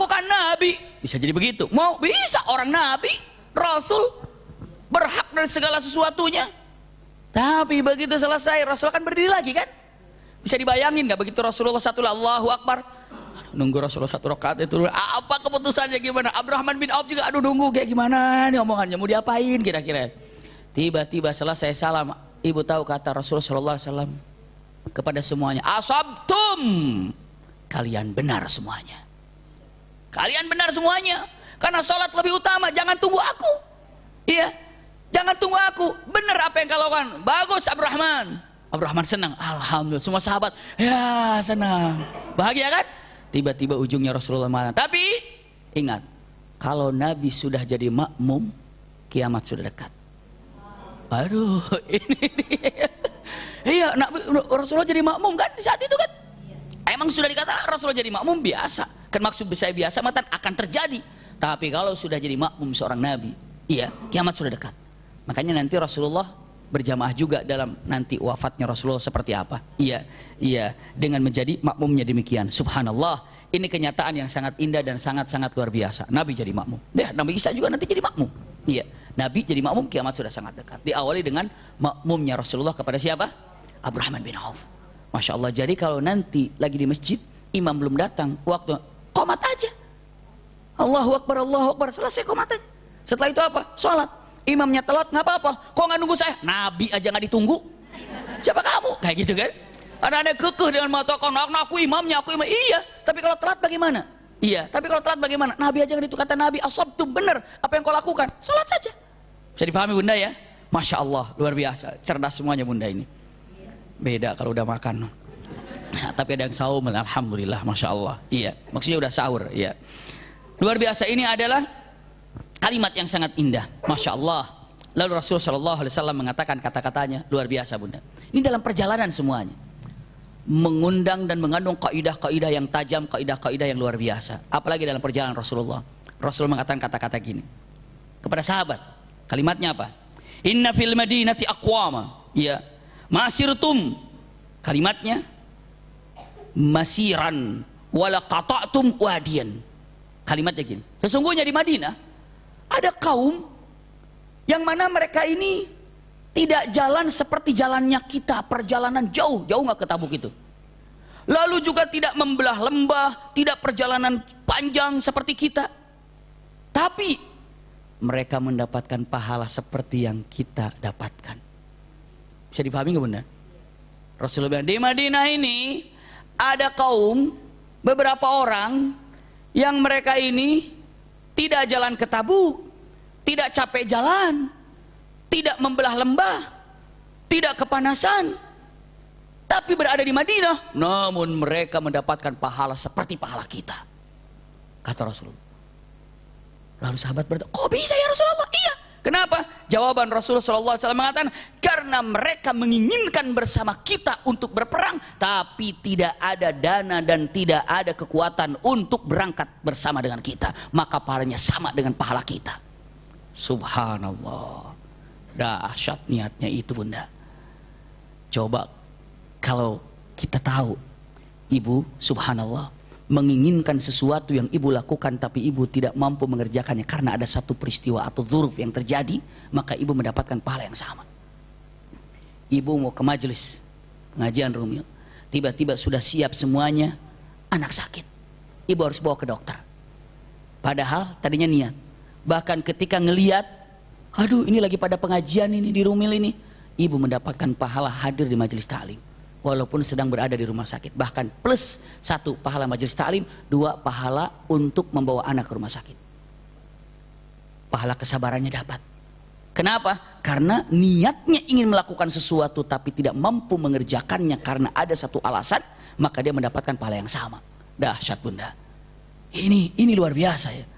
A: kan nabi? Bisa jadi begitu. Mau bisa orang nabi, Rasul berhak dari segala sesuatunya. Tapi begitu selesai, Rasul akan berdiri lagi kan? Bisa dibayangin nggak begitu Rasulullah satu, Allahu Akbar, nunggu Rasulullah satu rakaat itu, apa keputusannya gimana? Abdurrahman bin Auf juga, aduh nunggu kayak gimana nih omongannya, mau diapain kira-kira? Tiba-tiba selesai salam, ibu tahu kata Rasulullah SAW kepada semuanya, asabtum, kalian benar semuanya. Kalian benar semuanya, karena sholat lebih utama, jangan tunggu aku. Iya, jangan tunggu aku. Benar apa yang kau lakukan. Bagus Abdurrahman. Abdurrahman senang. Alhamdulillah. Semua sahabat, ya senang. Bahagia kan? Tiba-tiba ujungnya Rasulullah mengatakan, tapi ingat, kalau Nabi sudah jadi makmum, kiamat sudah dekat. Aduh, ini dia. Iya, Rasulullah jadi makmum kan di saat itu kan? Emang sudah dikatakan Rasulullah jadi makmum biasa. Kan maksud saya biasa, matan akan terjadi. Tapi kalau sudah jadi makmum seorang Nabi, iya, kiamat sudah dekat. Makanya nanti Rasulullah berjamaah juga dalam nanti wafatnya Rasulullah seperti apa. Iya, iya, dengan menjadi makmumnya demikian. Subhanallah, ini kenyataan yang sangat indah dan sangat-sangat luar biasa. Nabi jadi makmum. Nabi Isa juga nanti jadi makmum. Iya, Nabi jadi makmum, kiamat sudah sangat dekat. Diawali dengan makmumnya Rasulullah kepada siapa? Abdurrahman bin Auf. Masya Allah. Jadi kalau nanti lagi di masjid, imam belum datang, waktu qomat aja. Allahu Akbar, Allahu Akbar, selesai qomat aja. Setelah itu apa? Sholat. Imamnya telat, nggak apa-apa. Kok nggak nunggu saya? Nabi aja nggak ditunggu. Siapa kamu? Kayak gitu kan? Ada kekeh dengan mengatakan, aku imamnya, aku imam. Iya, tapi kalau telat bagaimana? Iya, tapi kalau telat bagaimana? Nabi aja nggak ditunggu. Kata Nabi, asabtum, benar. Apa yang kau lakukan? Sholat saja. Bisa dipahami bunda ya? Masya Allah, luar biasa. Cerdas semuanya bunda ini. Beda kalau udah makan. Nah, tapi ada yang sahur, alhamdulillah, masya Allah. Iya, maksudnya udah sahur. Iya. Luar biasa, ini adalah kalimat yang sangat indah, masya Allah. Lalu Rasulullah SAW mengatakan kata-katanya luar biasa bunda. Ini dalam perjalanan semuanya, mengundang dan mengandung kaidah-kaidah yang tajam, kaidah-kaidah yang luar biasa. Apalagi dalam perjalanan Rasulullah. Rasul mengatakan kata-kata gini kepada sahabat. Kalimatnya apa? Inna fil madinati aqwama, ya, masirtum. Kalimatnya masiran wala qata'tum wadiyan. Kalimatnya gini. Sesungguhnya di Madinah ada kaum yang mana mereka ini tidak jalan seperti jalannya kita, perjalanan jauh nggak ke Tabuk itu. Lalu juga tidak membelah lembah, tidak perjalanan panjang seperti kita. Tapi mereka mendapatkan pahala seperti yang kita dapatkan. Bisa dipahami nggak bunda? Rasulullah bilang, di Madinah ini ada kaum, beberapa orang yang mereka ini tidak jalan ke Tabuk, tidak capek jalan, tidak membelah lembah, tidak kepanasan, tapi berada di Madinah, namun mereka mendapatkan pahala seperti pahala kita, kata Rasulullah. Lalu sahabat bertanya, kok bisa ya Rasulullah? Iya. Kenapa? Jawaban Rasulullah SAW mengatakan, karena mereka menginginkan bersama kita untuk berperang, tapi tidak ada dana dan tidak ada kekuatan untuk berangkat bersama dengan kita, maka pahalanya sama dengan pahala kita. Subhanallah, dahsyat niatnya itu bunda. Coba kalau kita tahu ibu, subhanallah, menginginkan sesuatu yang ibu lakukan tapi ibu tidak mampu mengerjakannya karena ada satu peristiwa atau dzuruf yang terjadi, maka ibu mendapatkan pahala yang sama. Ibu mau ke majelis pengajian Rumil, tiba-tiba sudah siap semuanya, anak sakit, ibu harus bawa ke dokter, padahal tadinya niat. Bahkan ketika ngeliat, aduh ini lagi pada pengajian ini di Rumil ini, ibu mendapatkan pahala hadir di majelis ta'lim walaupun sedang berada di rumah sakit. Bahkan plus 1 pahala majelis ta'lim, 2 pahala untuk membawa anak ke rumah sakit. Pahala kesabarannya dapat. Kenapa? Karena niatnya ingin melakukan sesuatu tapi tidak mampu mengerjakannya karena ada satu alasan, maka dia mendapatkan pahala yang sama. Dahsyat bunda. Ini luar biasa ya.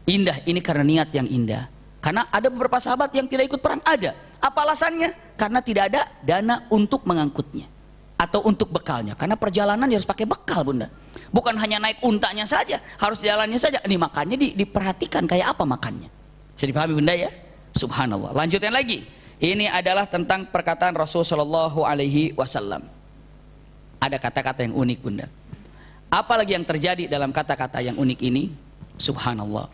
A: Indah, ini karena niat yang indah. Karena ada beberapa sahabat yang tidak ikut perang, ada. Apa alasannya? Karena tidak ada dana untuk mengangkutnya atau untuk bekalnya. Karena perjalanan harus pakai bekal bunda. Bukan hanya naik untanya saja, harus jalannya saja. Ini makannya diperhatikan kayak apa makannya. Bisa dipahami bunda ya? Subhanallah. Lanjutkan lagi. Ini adalah tentang perkataan Rasulullah SAW. Ada kata-kata yang unik bunda. Apalagi yang terjadi dalam kata-kata yang unik ini? Subhanallah.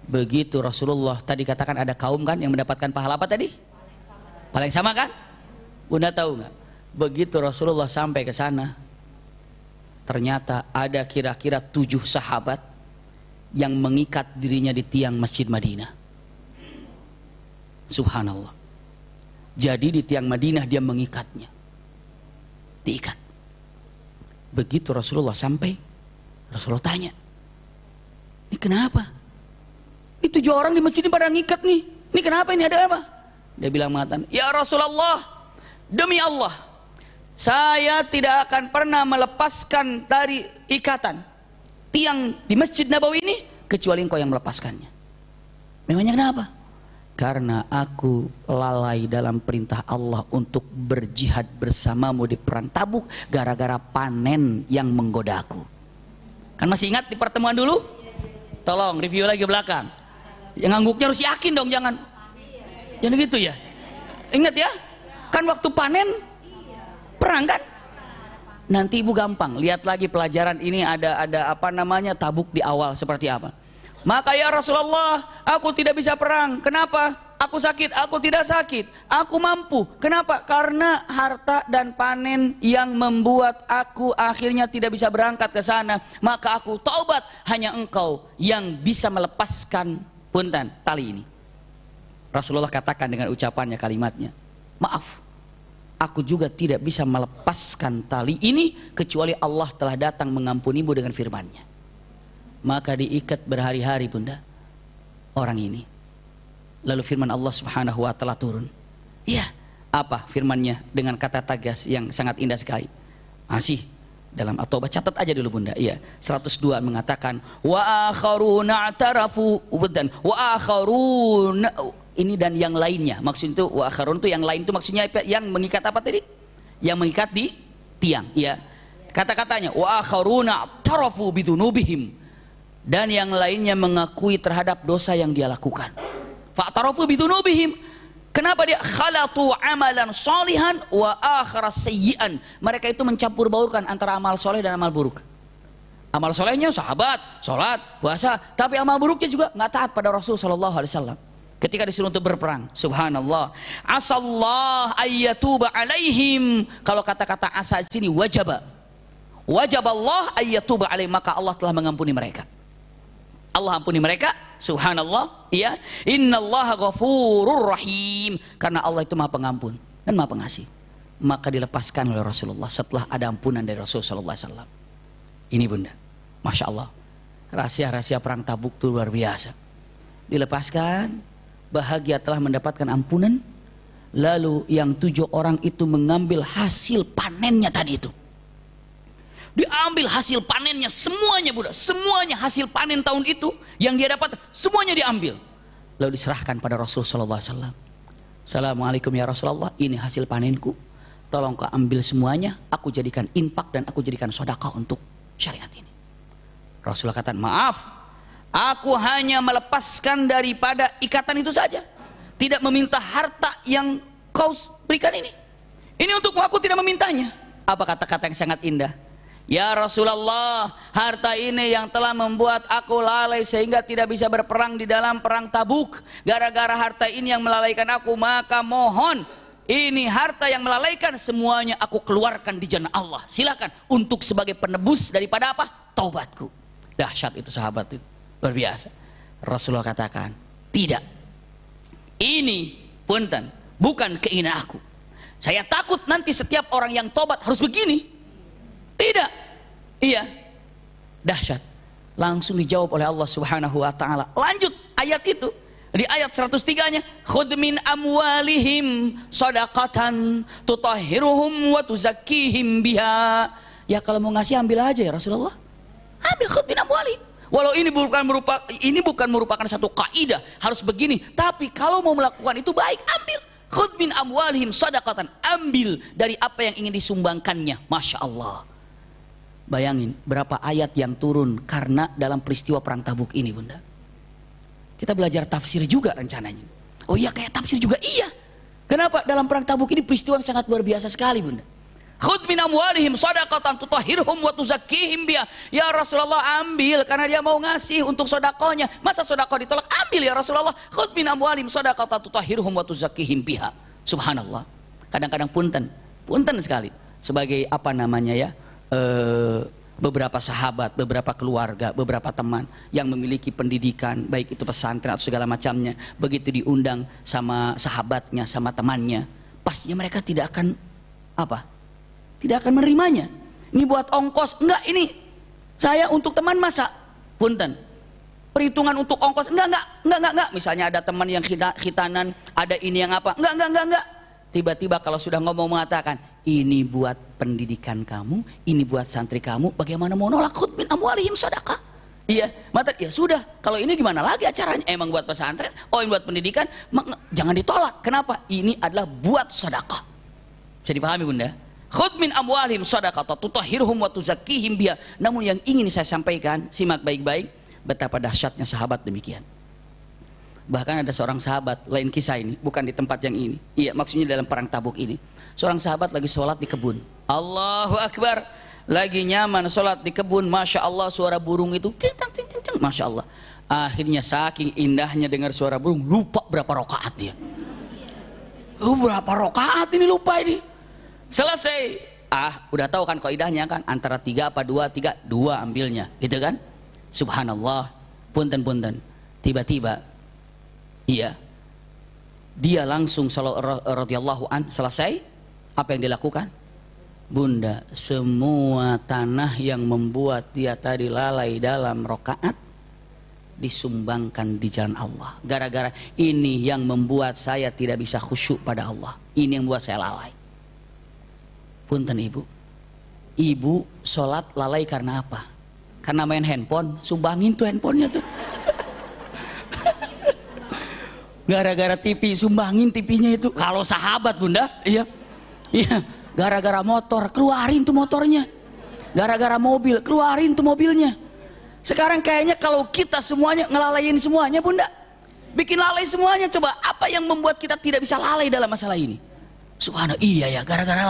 A: Begitu Rasulullah tadi katakan ada kaum kan yang mendapatkan pahala apa tadi? Pahala yang sama kan? Bunda tahu nggak? Begitu Rasulullah sampai ke sana, ternyata ada kira-kira 7 sahabat yang mengikat dirinya di tiang Masjid Madinah. Subhanallah. Jadi di tiang Madinah dia mengikatnya, diikat. Begitu Rasulullah sampai, Rasulullah tanya, ini kenapa? Ini 7 orang di masjid ini pada ngikat nih. Ini kenapa, ini ada apa? Dia bilang mengatakan, ya Rasulullah, demi Allah, saya tidak akan pernah melepaskan dari ikatan tiang di Masjid Nabawi ini kecuali engkau yang melepaskannya. Memangnya kenapa? Karena aku lalai dalam perintah Allah untuk berjihad bersamamu di perang Tabuk gara-gara panen yang menggodaku. Kan masih ingat di pertemuan dulu? Tolong review lagi ke belakang. Yang ngangguknya harus yakin dong, jangan. Jangan gitu ya. Ingat ya, kan waktu panen perang kan? Nanti ibu gampang lihat lagi pelajaran ini, ada apa namanya, Tabuk di awal seperti apa. Maka ya Rasulullah, aku tidak bisa perang. Kenapa? Aku sakit. Aku tidak sakit, aku mampu. Kenapa? Karena harta dan panen yang membuat aku akhirnya tidak bisa berangkat ke sana. Maka aku taubat, hanya engkau yang bisa melepaskan punten tali ini. Rasulullah katakan dengan ucapannya, kalimatnya, maaf, aku juga tidak bisa melepaskan tali ini kecuali Allah telah datang mengampunimu dengan firman-Nya. Maka diikat berhari-hari bunda orang ini. Lalu firman Allah Subhanahu wa ta'ala turun. Iya, apa firman-Nya dengan kata tegas yang sangat indah sekali. Masih dalam At-Taubah, catat aja dulu bunda. Iya, 102 mengatakan wa akharuna atarafu dan wa akharuna, ini dan yang lainnya. Maksud itu wa akharun itu yang lain, itu maksudnya yang mengikat apa tadi? Yang mengikat di tiang, ya. Kata-katanya wa akharuna tarafu bidunubihim, dan yang lainnya mengakui terhadap dosa yang dia lakukan. Fa tarafu bidunubihim. Kenapa dia khalatu amalan salihan wa akhara sayyi'an? Mereka itu mencampur baurkan antara amal soleh dan amal buruk. Amal solehnya sahabat, sholat, puasa, tapi amal buruknya juga nggak taat pada Rasul sallallahu alaihi wasallam. Ketika disuruh untuk berperang, subhanallah, asallah ayyatuba alaihim. Kalau kata-kata asa di sini wajaba, wajaballah ayyatuba alaihim, maka Allah telah mengampuni mereka. Allah ampuni mereka, subhanallah, ya. Innallaha ghafurur rahim, karena Allah itu Maha Pengampun dan Maha Pengasih. Maka dilepaskan oleh Rasulullah setelah ada ampunan dari Rasul sallallahu alaihi wasallam. Ini bunda, masya Allah, rahasia-rahasia perang Tabuk itu luar biasa. Dilepaskan, bahagia telah mendapatkan ampunan. Lalu yang 7 orang itu mengambil hasil panennya tadi itu. Diambil hasil panennya semuanya budak, semuanya hasil panen tahun itu yang dia dapat semuanya diambil. Lalu diserahkan pada Rasul sallallahu alaihi wasallam. Assalamualaikum ya Rasulullah, ini hasil panenku. Tolong kau ambil semuanya, aku jadikan infak dan aku jadikan sedekah untuk syariat ini. Rasulullah kata, maaf, aku hanya melepaskan daripada ikatan itu saja, tidak meminta harta yang kau berikan ini. Ini untukmu, aku tidak memintanya. Apa kata-kata yang sangat indah? Ya Rasulullah, harta ini yang telah membuat aku lalai sehingga tidak bisa berperang di dalam perang Tabuk. Gara-gara harta ini yang melalaikan aku, maka mohon, ini harta yang melalaikan semuanya aku keluarkan di jalan Allah. Silakan untuk sebagai penebus daripada apa? Taubatku. Dahsyat itu sahabat itu, luar biasa. Rasulullah katakan, tidak, ini punten, bukan keinginan aku. Saya takut nanti setiap orang yang tobat harus begini. Tidak, iya, dahsyat. Langsung dijawab oleh Allah Subhanahu wa ta'ala. Lanjut ayat itu, di ayat 103-nya, khudh min amwalihim shadaqatan tutahhiruhum wa tuzakkihim biha. Ya kalau mau ngasih ambil aja ya Rasulullah, ambil, khudh min amwalihim. Walau ini bukan merupakan satu kaidah harus begini, tapi kalau mau melakukan itu baik, ambil. Khudh min amwalihim shadaqatan, ambil dari apa yang ingin disumbangkannya. Masya Allah. Bayangin berapa ayat yang turun karena dalam peristiwa perang Tabuk ini bunda. Kita belajar tafsir juga rencananya. Oh iya, kayak tafsir juga, iya. Kenapa? Dalam perang Tabuk ini peristiwa yang sangat luar biasa sekali bunda. Khudh min amwalihim shadaqatan tutahhiruhum wa tuzakkihim biha. Ya Rasulullah, ambil karena dia mau ngasih untuk sedekahnya. Masa sedekah ditolak? Ambil ya Rasulullah. Khudh min amwalihim shadaqatan tutahhiruhum wa tuzakkihim biha. Subhanallah. Kadang-kadang punten sekali sebagai apa namanya ya, beberapa sahabat, beberapa keluarga, beberapa teman yang memiliki pendidikan, baik itu pesantren atau segala macamnya, begitu diundang sama sahabatnya, sama temannya, pastinya mereka tidak akan apa? Tidak akan menerimanya. Ini buat ongkos, enggak, ini saya untuk teman, masa punten perhitungan untuk ongkos, enggak. Misalnya ada teman yang khitanan, ada ini yang apa, enggak. Tiba-tiba kalau sudah ngomong mengatakan, ini buat pendidikan kamu, ini buat santri kamu, bagaimana mau nolak? Khudh min amwalihim shadaqah. Iya, mata ya sudah, kalau ini gimana lagi acaranya? Emang buat pesantren, oh ini buat pendidikan, jangan ditolak. Kenapa? Ini adalah buat sedekah. Bisa dipahami bunda? Khudh min amwalihim shadaqah tutahhiruhum wa tuzakkihim biha. Namun yang ingin saya sampaikan, simak baik-baik betapa dahsyatnya sahabat demikian. Bahkan ada seorang sahabat, lain kisah ini, bukan di tempat yang ini. Iya, maksudnya dalam perang Tabuk ini. Seorang sahabat lagi sholat di kebun. Allahu Akbar. Lagi nyaman sholat di kebun. Masya Allah, suara burung itu. Masya Allah. Akhirnya saking indahnya dengar suara burung, lupa berapa rakaat dia. Berapa rakaat ini lupa ini. Selesai. Udah tahu kan kaidahnya kan, antara 3 apa 2, 3, 2 ambilnya, gitu kan? Subhanallah. Punten. Tiba-tiba iya, dia langsung radhiyallahu an, selesai. Apa yang dilakukan? Bunda, semua tanah yang membuat dia tadi lalai dalam rakaat disumbangkan di jalan Allah. Gara-gara ini yang membuat saya tidak bisa khusyuk pada Allah. Ini yang membuat saya lalai. Punten ibu, ibu sholat lalai karena apa? Karena main handphone, sumbangin tuh handphonenya tuh. Gara-gara TV, sumbangin TV-nya itu. Kalau sahabat bunda, iya, gara-gara motor, keluarin tuh motornya. Gara-gara mobil, keluarin tuh mobilnya. Sekarang kayaknya kalau kita semuanya ngelalain semuanya bunda, bikin lalai semuanya. Coba apa yang membuat kita tidak bisa lalai dalam masalah ini? Subhanallah, iya ya, gara-gara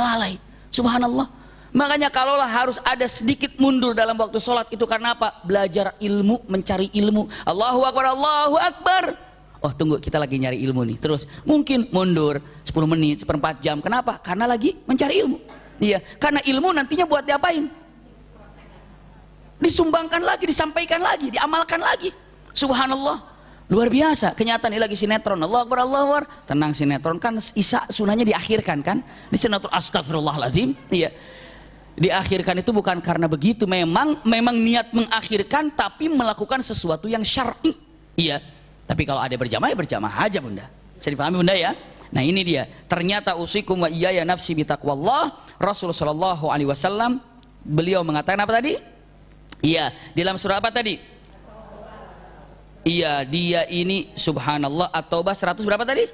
A: lalai, subhanallah. Makanya kalaulah harus ada sedikit mundur dalam waktu sholat itu karena apa? Belajar ilmu, mencari ilmu. Allahu Akbar, Allahu Akbar. Oh tunggu, kita lagi nyari ilmu nih. Terus mungkin mundur 10 menit, 1/4 jam. Kenapa? Karena lagi mencari ilmu. Iya, karena ilmu nantinya buat diapain? Disumbangkan lagi, disampaikan lagi, diamalkan lagi. Subhanallah, luar biasa. Kenyataan ini lagi sinetron. Allahu Akbar, Allahu Akbar. Tenang, sinetron kan isya sunahnya diakhirkan kan? Di sinetron astagfirullahaladzim. Iya. Diakhirkan itu bukan karena begitu, memang niat mengakhirkan, tapi melakukan sesuatu yang syar'i. Iya. Tapi kalau ada berjamaah, ya berjamaah aja bunda. Bisa dipahami bunda ya? Nah ini dia. Ternyata usikum wa iyaya nafsi bitaqwallah. Rasulullah sallallahu alaihi wasallam beliau mengatakan apa tadi? Iya, di dalam surah apa tadi? Iya, dia ini subhanallah at-taubah 100 berapa tadi?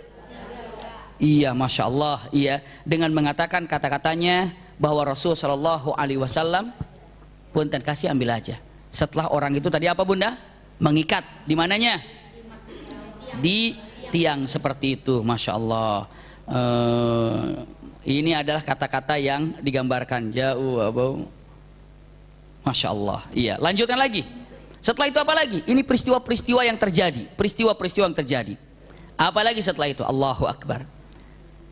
A: Iya, masya Allah. Iya, dengan mengatakan kata-katanya bahwa Rasul Shallallahu Alaihi Wasallam, punten kasih ambil aja. Setelah orang itu tadi apa bunda? Mengikat di mananya? Di tiang seperti itu, masya Allah. Ini adalah kata-kata yang digambarkan jauh, abau. Masya Allah. Iya, lanjutkan lagi. Setelah itu apa lagi? Ini peristiwa-peristiwa yang terjadi, peristiwa-peristiwa yang terjadi. Apa lagi setelah itu? Allahu Akbar.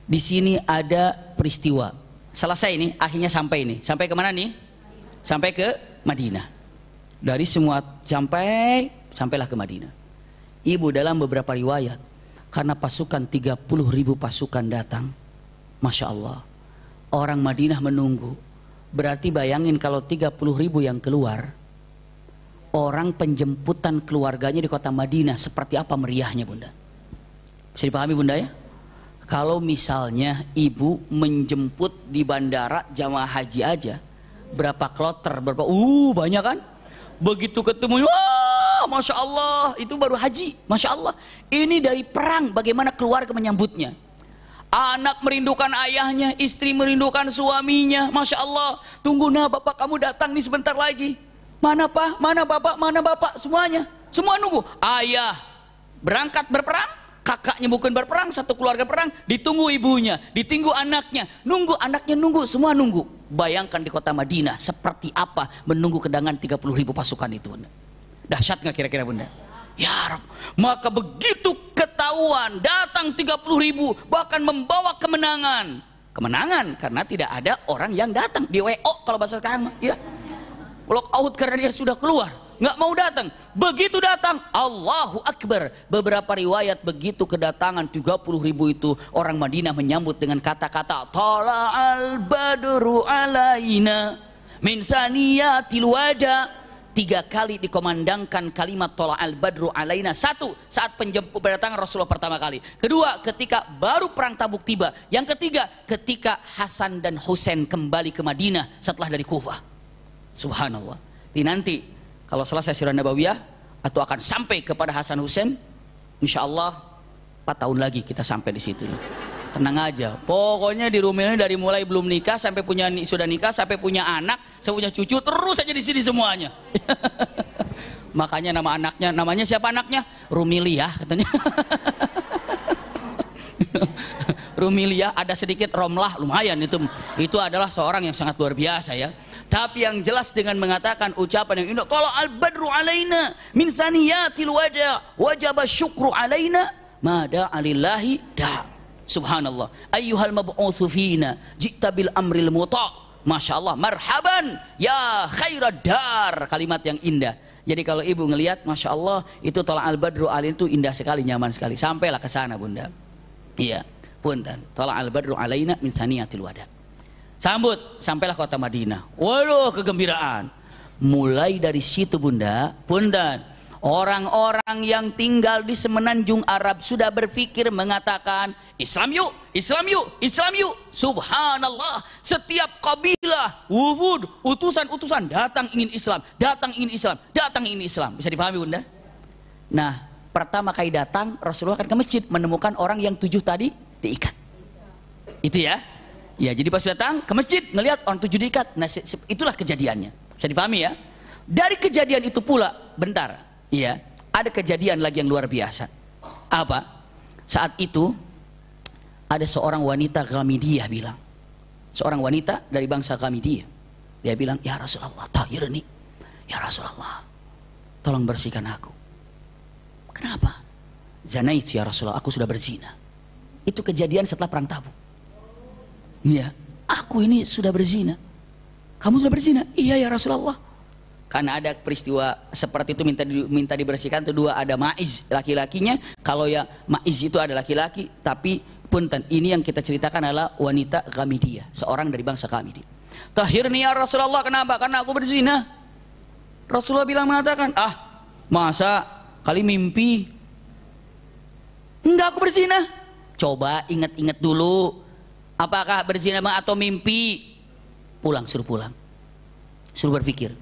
A: Di sini ada peristiwa. Selesai ini, akhirnya sampai ini. Sampai kemana nih? Sampai ke Madinah. Dari semua sampailah ke Madinah. Ibu dalam beberapa riwayat, karena pasukan 30.000 pasukan datang, masya Allah, orang Madinah menunggu. Berarti bayangin kalau 30.000 yang keluar, orang penjemputan keluarganya di kota Madinah seperti apa meriahnya bunda? Bisa dipahami bunda ya? Kalau misalnya ibu menjemput di bandara jamaah haji aja, berapa kloter, berapa, banyak kan? Begitu ketemu, wah, masya Allah, itu baru haji, masya Allah. Ini dari perang, bagaimana keluarga menyambutnya? Anak merindukan ayahnya, istri merindukan suaminya, masya Allah. Tunggu nah bapak kamu datang nih sebentar lagi. Mana pak, mana bapak, semuanya, semua nunggu. Ayah berangkat berperang, kakaknya bukan berperang, satu keluarga perang, ditunggu ibunya, ditunggu anaknya, nunggu, semua nunggu. Bayangkan di kota Madinah seperti apa menunggu kedatangan 30.000 pasukan itu bunda. Dahsyat nggak kira-kira bunda? Ya Rabb. Maka begitu ketahuan datang 30.000, bahkan membawa kemenangan karena tidak ada orang yang datang di WO kalau bahasa sekarang ya, lock out karena dia sudah keluar, nggak mau datang. Begitu datang, Allahu Akbar. Beberapa riwayat begitu kedatangan 30.000 itu, orang Madinah menyambut dengan kata-kata Tala'al badru alaina min saniyatil wada. 3 kali dikomandangkan kalimat Tala'al badru alaina. 1, saat penjemput kedatangan Rasulullah pertama kali. 2, ketika baru perang Tabuk tiba. Yang 3, ketika Hasan dan Husain kembali ke Madinah setelah dari Kufah. Subhanallah. Nanti kalau selesai sirah Nabawiyah atau akan sampai kepada Hasan Husain, insya Allah 4 tahun lagi kita sampai di situ. Tenang aja. Pokoknya di rumah ini dari mulai belum nikah sampai sudah nikah sampai punya anak, sampai punya cucu, terus aja di sini semuanya. Makanya nama anaknya, namanya siapa anaknya? Rumiliyah katanya. Rumiliyah, ada sedikit Romlah, lumayan itu. Itu adalah seorang yang sangat luar biasa ya. Tapi yang jelas dengan mengatakan ucapan yang indah, kalau al-badru alaina min thaniyatil wajaba syukru alaina mada alillahi da. Subhanallah. Ayyuhal mab'utsu fina ji'ta bil amril muta'. Masya Allah, marhaban ya khairad dar. Kalimat yang indah. Jadi kalau ibu ngelihat, Masya Allah, itu tolak al-badru alaina itu indah sekali, nyaman sekali. Sampailah ke sana bunda. Iya, punten. Tolak al-badru alaina min thaniyatil wada. Sambut, sampailah kota Madinah. Waduh, kegembiraan. Mulai dari situ bunda, punten. Orang-orang yang tinggal di semenanjung Arab sudah berpikir mengatakan, Islam yuk, Islam yuk, Islam yuk. Subhanallah, setiap kabilah, wufud, utusan-utusan datang ingin Islam, datang ingin Islam, datang ingin Islam. Bisa dipahami bunda? Nah, pertama kali datang Rasulullah kan ke masjid, menemukan orang yang 7 tadi diikat. Itu ya. Ya, jadi pas datang ke masjid ngelihat orang 7 diikat. Nah, itulah kejadiannya. Bisa dipahami ya? Dari kejadian itu pula, bentar, ya, ada kejadian lagi yang luar biasa. Apa? Saat itu ada seorang wanita Ghamidiyah bilang, seorang wanita dari bangsa Ghamidiyah, dia bilang, ya Rasulullah, tahirni, ya Rasulullah, tolong bersihkan aku. Kenapa? Zanait ya Rasulullah, aku sudah berzina. Itu kejadian setelah perang Tabuk. Ya, aku ini sudah berzina. Kamu sudah berzina? Iya ya Rasulullah. Karena ada peristiwa seperti itu minta dibersihkan. Kedua ada Ma'iz laki-lakinya. Kalau ya Ma'iz itu ada laki-laki, tapi punten ini yang kita ceritakan adalah wanita Ghamidiyah, seorang dari bangsa Ghamidiyah. Tahirni ya Rasulullah, kenapa? Karena aku berzina. Rasulullah bilang mengatakan, ah masa kali mimpi? Enggak, aku berzina. Coba ingat-ingat dulu. Apakah berzina atau mimpi? Pulang, suruh pulang. Suruh berpikir.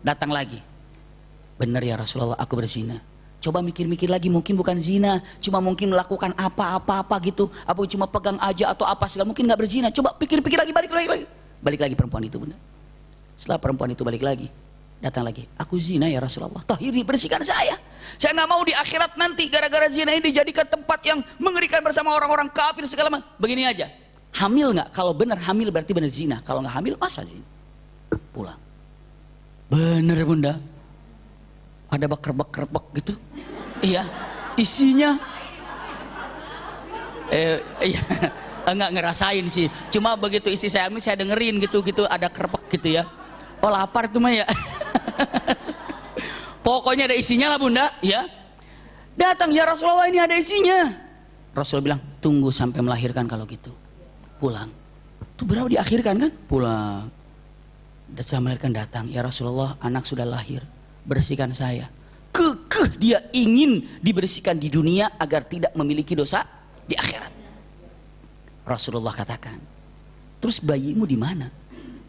A: Datang lagi. Benar ya Rasulullah, aku berzina. Coba mikir-mikir lagi, mungkin bukan zina, cuma mungkin melakukan apa-apa gitu. Apa cuma pegang aja atau apa segala, mungkin nggak berzina. Coba pikir-pikir lagi, balik lagi. Balik lagi perempuan itu benar. Setelah perempuan itu balik lagi, datang lagi. Aku zina ya Rasulullah. Tahiri, bersihkan saya. Saya nggak mau di akhirat nanti gara-gara zina ini dijadikan tempat yang mengerikan bersama orang-orang kafir segala macam. Begini aja. Hamil nggak? Kalau benar hamil berarti benar zina. Kalau nggak hamil masa zina? Pulang. Bener bunda. Ada bakar-bakar gitu. Iya. Isinya. Iya. Enggak ngerasain sih. Cuma begitu isi saya hamil saya dengerin gitu ada kerbek gitu ya. Oh lapar tuh mah ya. Pokoknya ada isinya lah bunda. Ya. Datang ya Rasulullah, ini ada isinya. Rasul bilang tunggu sampai melahirkan kalau gitu. Pulang. Itu berapa diakhirkan kan? Pulang. Dan setelah melahirkan datang, ya Rasulullah, anak sudah lahir, bersihkan saya. Kekeh dia ingin dibersihkan di dunia agar tidak memiliki dosa di akhirat. Rasulullah katakan, terus bayimu di mana?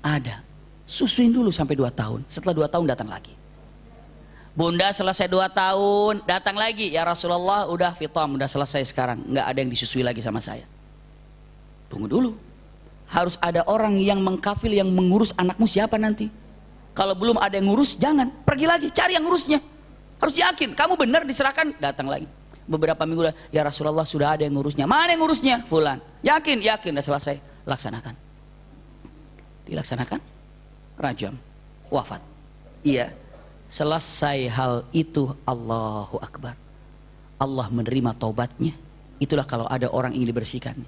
A: Ada. Susuin dulu sampai 2 tahun. Setelah 2 tahun datang lagi. Bunda selesai 2 tahun, datang lagi. Ya Rasulullah, udah fitam, udah selesai sekarang. Nggak ada yang disusui lagi sama saya. Tunggu dulu. Harus ada orang yang mengkafil, yang mengurus anakmu siapa nanti. Kalau belum ada yang ngurus, jangan. Pergi lagi, cari yang ngurusnya. Harus yakin, kamu benar diserahkan, datang lagi. Beberapa minggu dah, ya Rasulullah sudah ada yang ngurusnya. Mana yang ngurusnya? Fulan. Yakin, udah selesai. Laksanakan. Dilaksanakan. Rajam. Wafat. Iya. Selesai hal itu, Allahu Akbar. Allah menerima taubatnya. Itulah kalau ada orang ingin dibersihkan.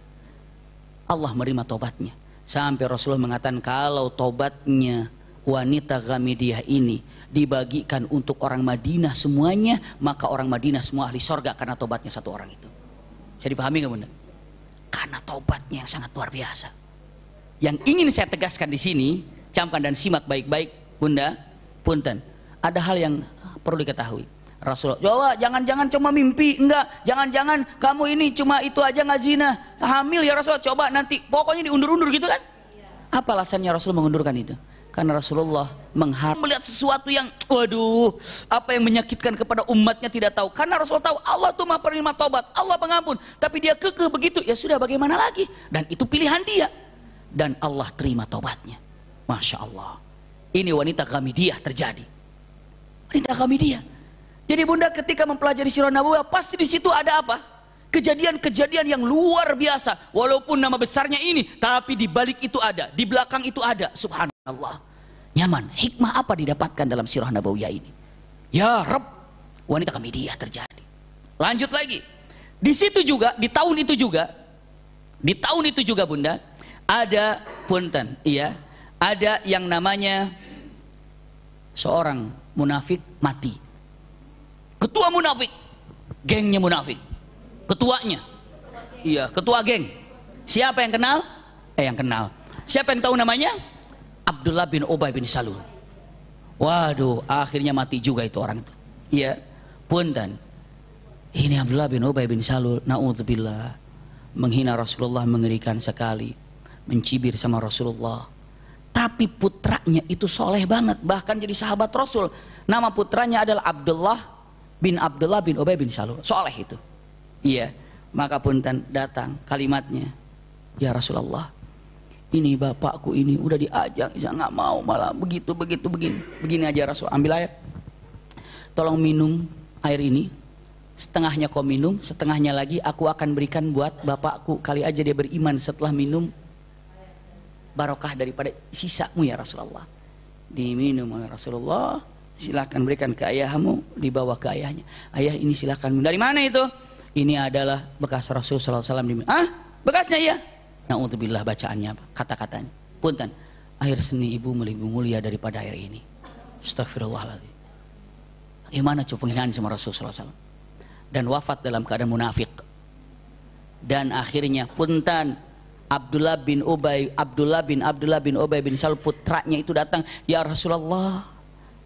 A: Allah menerima taubatnya. Sampai Rasulullah mengatakan kalau taubatnya wanita Ghamidiyah ini dibagikan untuk orang Madinah semuanya, maka orang Madinah semua ahli sorga karena taubatnya satu orang itu. Saya dipahami nggak bunda? Karena taubatnya yang sangat luar biasa. Yang ingin saya tegaskan di sini, camkan dan simak baik-baik bunda, punten. Ada hal yang perlu diketahui. Rasul, coba jangan-jangan cuma mimpi, enggak, jangan-jangan kamu ini cuma itu aja nggak zina, hamil ya Rasul, coba nanti, pokoknya diundur-undur gitu kan? Apa alasannya Rasul mengundurkan itu? Karena Rasulullah melihat sesuatu yang, waduh, apa yang menyakitkan kepada umatnya tidak tahu. Karena Rasul tahu Allah tuh maha penerima taubat, Allah pengampun, tapi dia kekeh begitu, ya sudah bagaimana lagi? Dan itu pilihan dia, dan Allah terima taubatnya. Masya Allah. Ini wanita Ghamidiyah terjadi. Wanita Ghamidiyah. Jadi bunda ketika mempelajari sirah nabawiyah pasti di situ ada apa? Kejadian-kejadian yang luar biasa. Walaupun nama besarnya ini, tapi di balik itu ada, di belakang itu ada. Subhanallah. Nyaman. Hikmah apa didapatkan dalam sirah nabawiyah ini? Ya Rabb, wanita kami dia terjadi. Lanjut lagi. Di situ juga, di tahun itu juga bunda, ada punten, iya, ada yang namanya seorang munafik mati. Ketua munafik, gengnya munafik, ketuanya, iya, ketua geng. Siapa yang kenal? Yang kenal. Siapa yang tahu namanya? Abdullah bin Ubay bin Salul. Waduh, akhirnya mati juga itu orang itu. Iya, punten. Ini Abdullah bin Ubay bin Salul, naudzubillah, menghina Rasulullah mengerikan sekali, mencibir sama Rasulullah. Tapi putranya itu soleh banget, bahkan jadi sahabat Rasul. Nama putranya adalah Abdullah bin Ubay bin Salul, soleh itu. Iya, maka punten datang kalimatnya, ya Rasulullah, ini bapakku ini udah diajak, saya nggak mau, malah begini aja Rasul. Ambil air, tolong minum air ini, setengahnya kau minum, setengahnya lagi aku akan berikan buat bapakku, kali aja dia beriman setelah minum, barokah daripada sisamu ya Rasulullah. Diminum oleh Rasulullah, silakan berikan ke ayahmu, dibawa ke ayahnya. Ayah ini silakan minum. Dari mana itu? Ini adalah bekas Rasul sallallahu alaihi wasallam. Ah, bekasnya iya. Na'udzubillah bacaannya apa? Kata-katanya. Punten, air seni ibu lebih mulia daripada air ini. Astagfirullahaladzim. Bagaimana coba penghinaan sama Rasul sallallahu alaihi wasallam? Dan wafat dalam keadaan munafik. Dan akhirnya punten, Abdullah bin Ubay bin Salul, putranya itu datang, ya Rasulullah,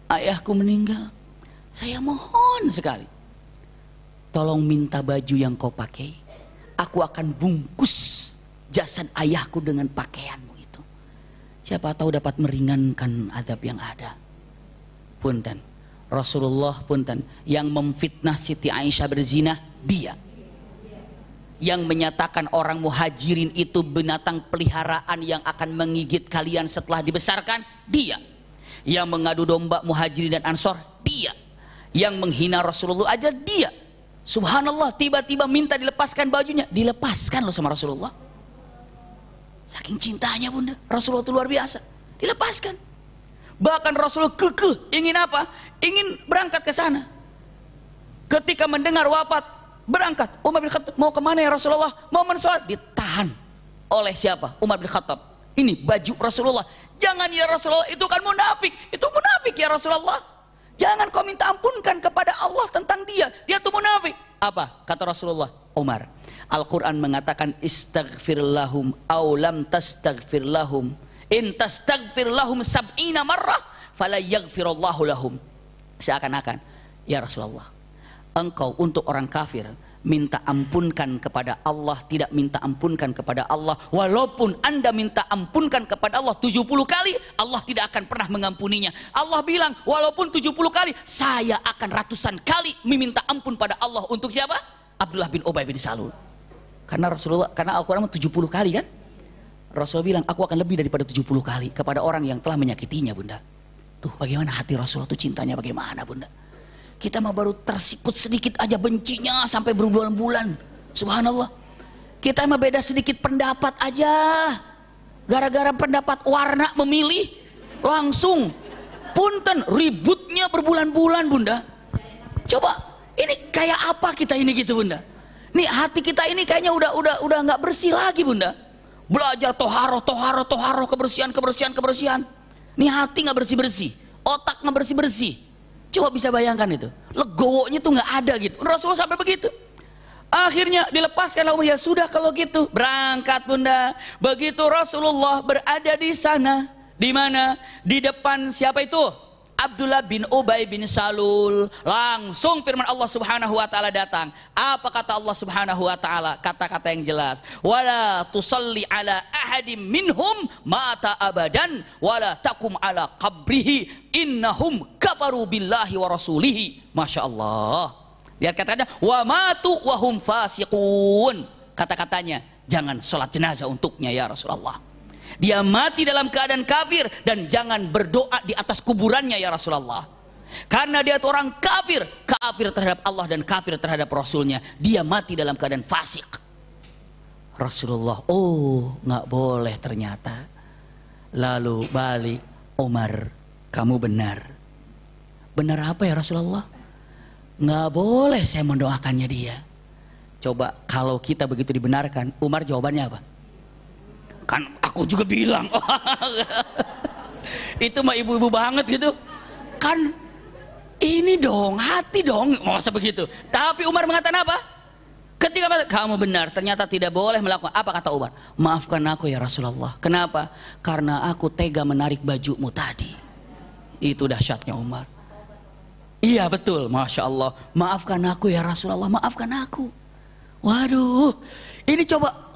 A: ayahku meninggal, saya mohon sekali, tolong minta baju yang kau pakai, aku akan bungkus jasad ayahku dengan pakaianmu itu, siapa tahu dapat meringankan adab yang ada. Punten, Rasulullah punten, yang memfitnah Siti Aisyah berzina dia, yang menyatakan orang muhajirin itu binatang peliharaan yang akan menggigit kalian setelah dibesarkan dia, yang mengadu domba muhajirin dan ansor dia, yang menghina Rasulullah aja dia. Subhanallah, tiba-tiba minta dilepaskan bajunya, dilepaskan loh sama Rasulullah. Saking cintanya bunda, Rasulullah itu luar biasa, dilepaskan. Bahkan Rasulullah kekeh ingin apa? Ingin berangkat ke sana. Ketika mendengar wafat, berangkat. Umar bin Khattab, mau kemana ya Rasulullah? Mau mensolat, ditahan oleh siapa? Umar bin Khattab. Ini baju Rasulullah. Jangan ya Rasulullah, itu kan munafik. Itu munafik ya Rasulullah. Jangan kau minta ampunkan kepada Allah tentang dia. Dia tuh munafik. Apa kata Rasulullah? Umar, Al-Quran mengatakan istaghfir lahum aw lam tastaghfir lahum in tastaghfir lahum sab'ina marrah fala yaghfirullahu lahum. Seakan-akan, ya Rasulullah, engkau untuk orang kafir minta ampunkan kepada Allah, tidak minta ampunkan kepada Allah, walaupun anda minta ampunkan kepada Allah 70 kali, Allah tidak akan pernah mengampuninya. Allah bilang walaupun 70 kali, saya akan ratusan kali meminta ampun pada Allah. Untuk siapa? Abdullah bin Ubay bin Salul. Karena Rasulullah, karena Al-Quran 70 kali kan, Rasulullah bilang aku akan lebih daripada 70 kali kepada orang yang telah menyakitinya bunda. Tuh bagaimana hati Rasulullah tuh, cintanya bagaimana bunda. Kita mah baru tersikut sedikit aja bencinya sampai berbulan-bulan. Subhanallah. Kita mah beda sedikit pendapat aja, gara-gara pendapat warna memilih langsung punten ributnya berbulan-bulan bunda. Coba ini kayak apa kita ini gitu bunda. Nih hati kita ini kayaknya udah nggak bersih lagi bunda. Belajar toharo kebersihan. Nih hati nggak bersih, otak nggak bersih. Coba bisa bayangkan itu, legowonya tuh nggak ada gitu. Rasulullah sampai begitu. Akhirnya dilepaskanlah Umar, ya sudah kalau gitu berangkat bunda. Begitu Rasulullah berada di sana, di mana? Di depan siapa itu? Abdullah bin Ubay bin Salul. Langsung firman Allah Subhanahu wa taala datang. Apa kata Allah Subhanahu wa taala? Kata-kata yang jelas. Wala tusalli ala ahadim minhum mata abadan wala takum ala qabrihi innahum kafaru billahi wa rasulihi. Masya Allah. Lihat kata-katanya, wa matu wa hum fasiqun. Kata-katanya, jangan sholat jenazah untuknya ya Rasulullah. Dia mati dalam keadaan kafir dan jangan berdoa di atas kuburannya ya Rasulullah. Karena dia itu orang kafir, kafir terhadap Allah dan kafir terhadap Rasulnya. Dia mati dalam keadaan fasik. Rasulullah, oh nggak boleh ternyata. Lalu balik, Umar, kamu benar. Benar apa ya Rasulullah? Nggak boleh saya mendoakannya dia. Coba kalau kita begitu dibenarkan, Umar jawabannya apa? Kan aku juga bilang. Itu mah ibu-ibu banget gitu. Kan ini dong, hati dong, masa begitu. Tapi Umar mengatakan apa? Ketika kamu benar, ternyata tidak boleh melakukan. Apa kata Umar? Maafkan aku ya Rasulullah. Kenapa? Karena aku tega menarik bajumu tadi. Itu dahsyatnya Umar. Iya betul, Masya Allah. Maafkan aku ya Rasulullah, maafkan aku. Waduh, ini coba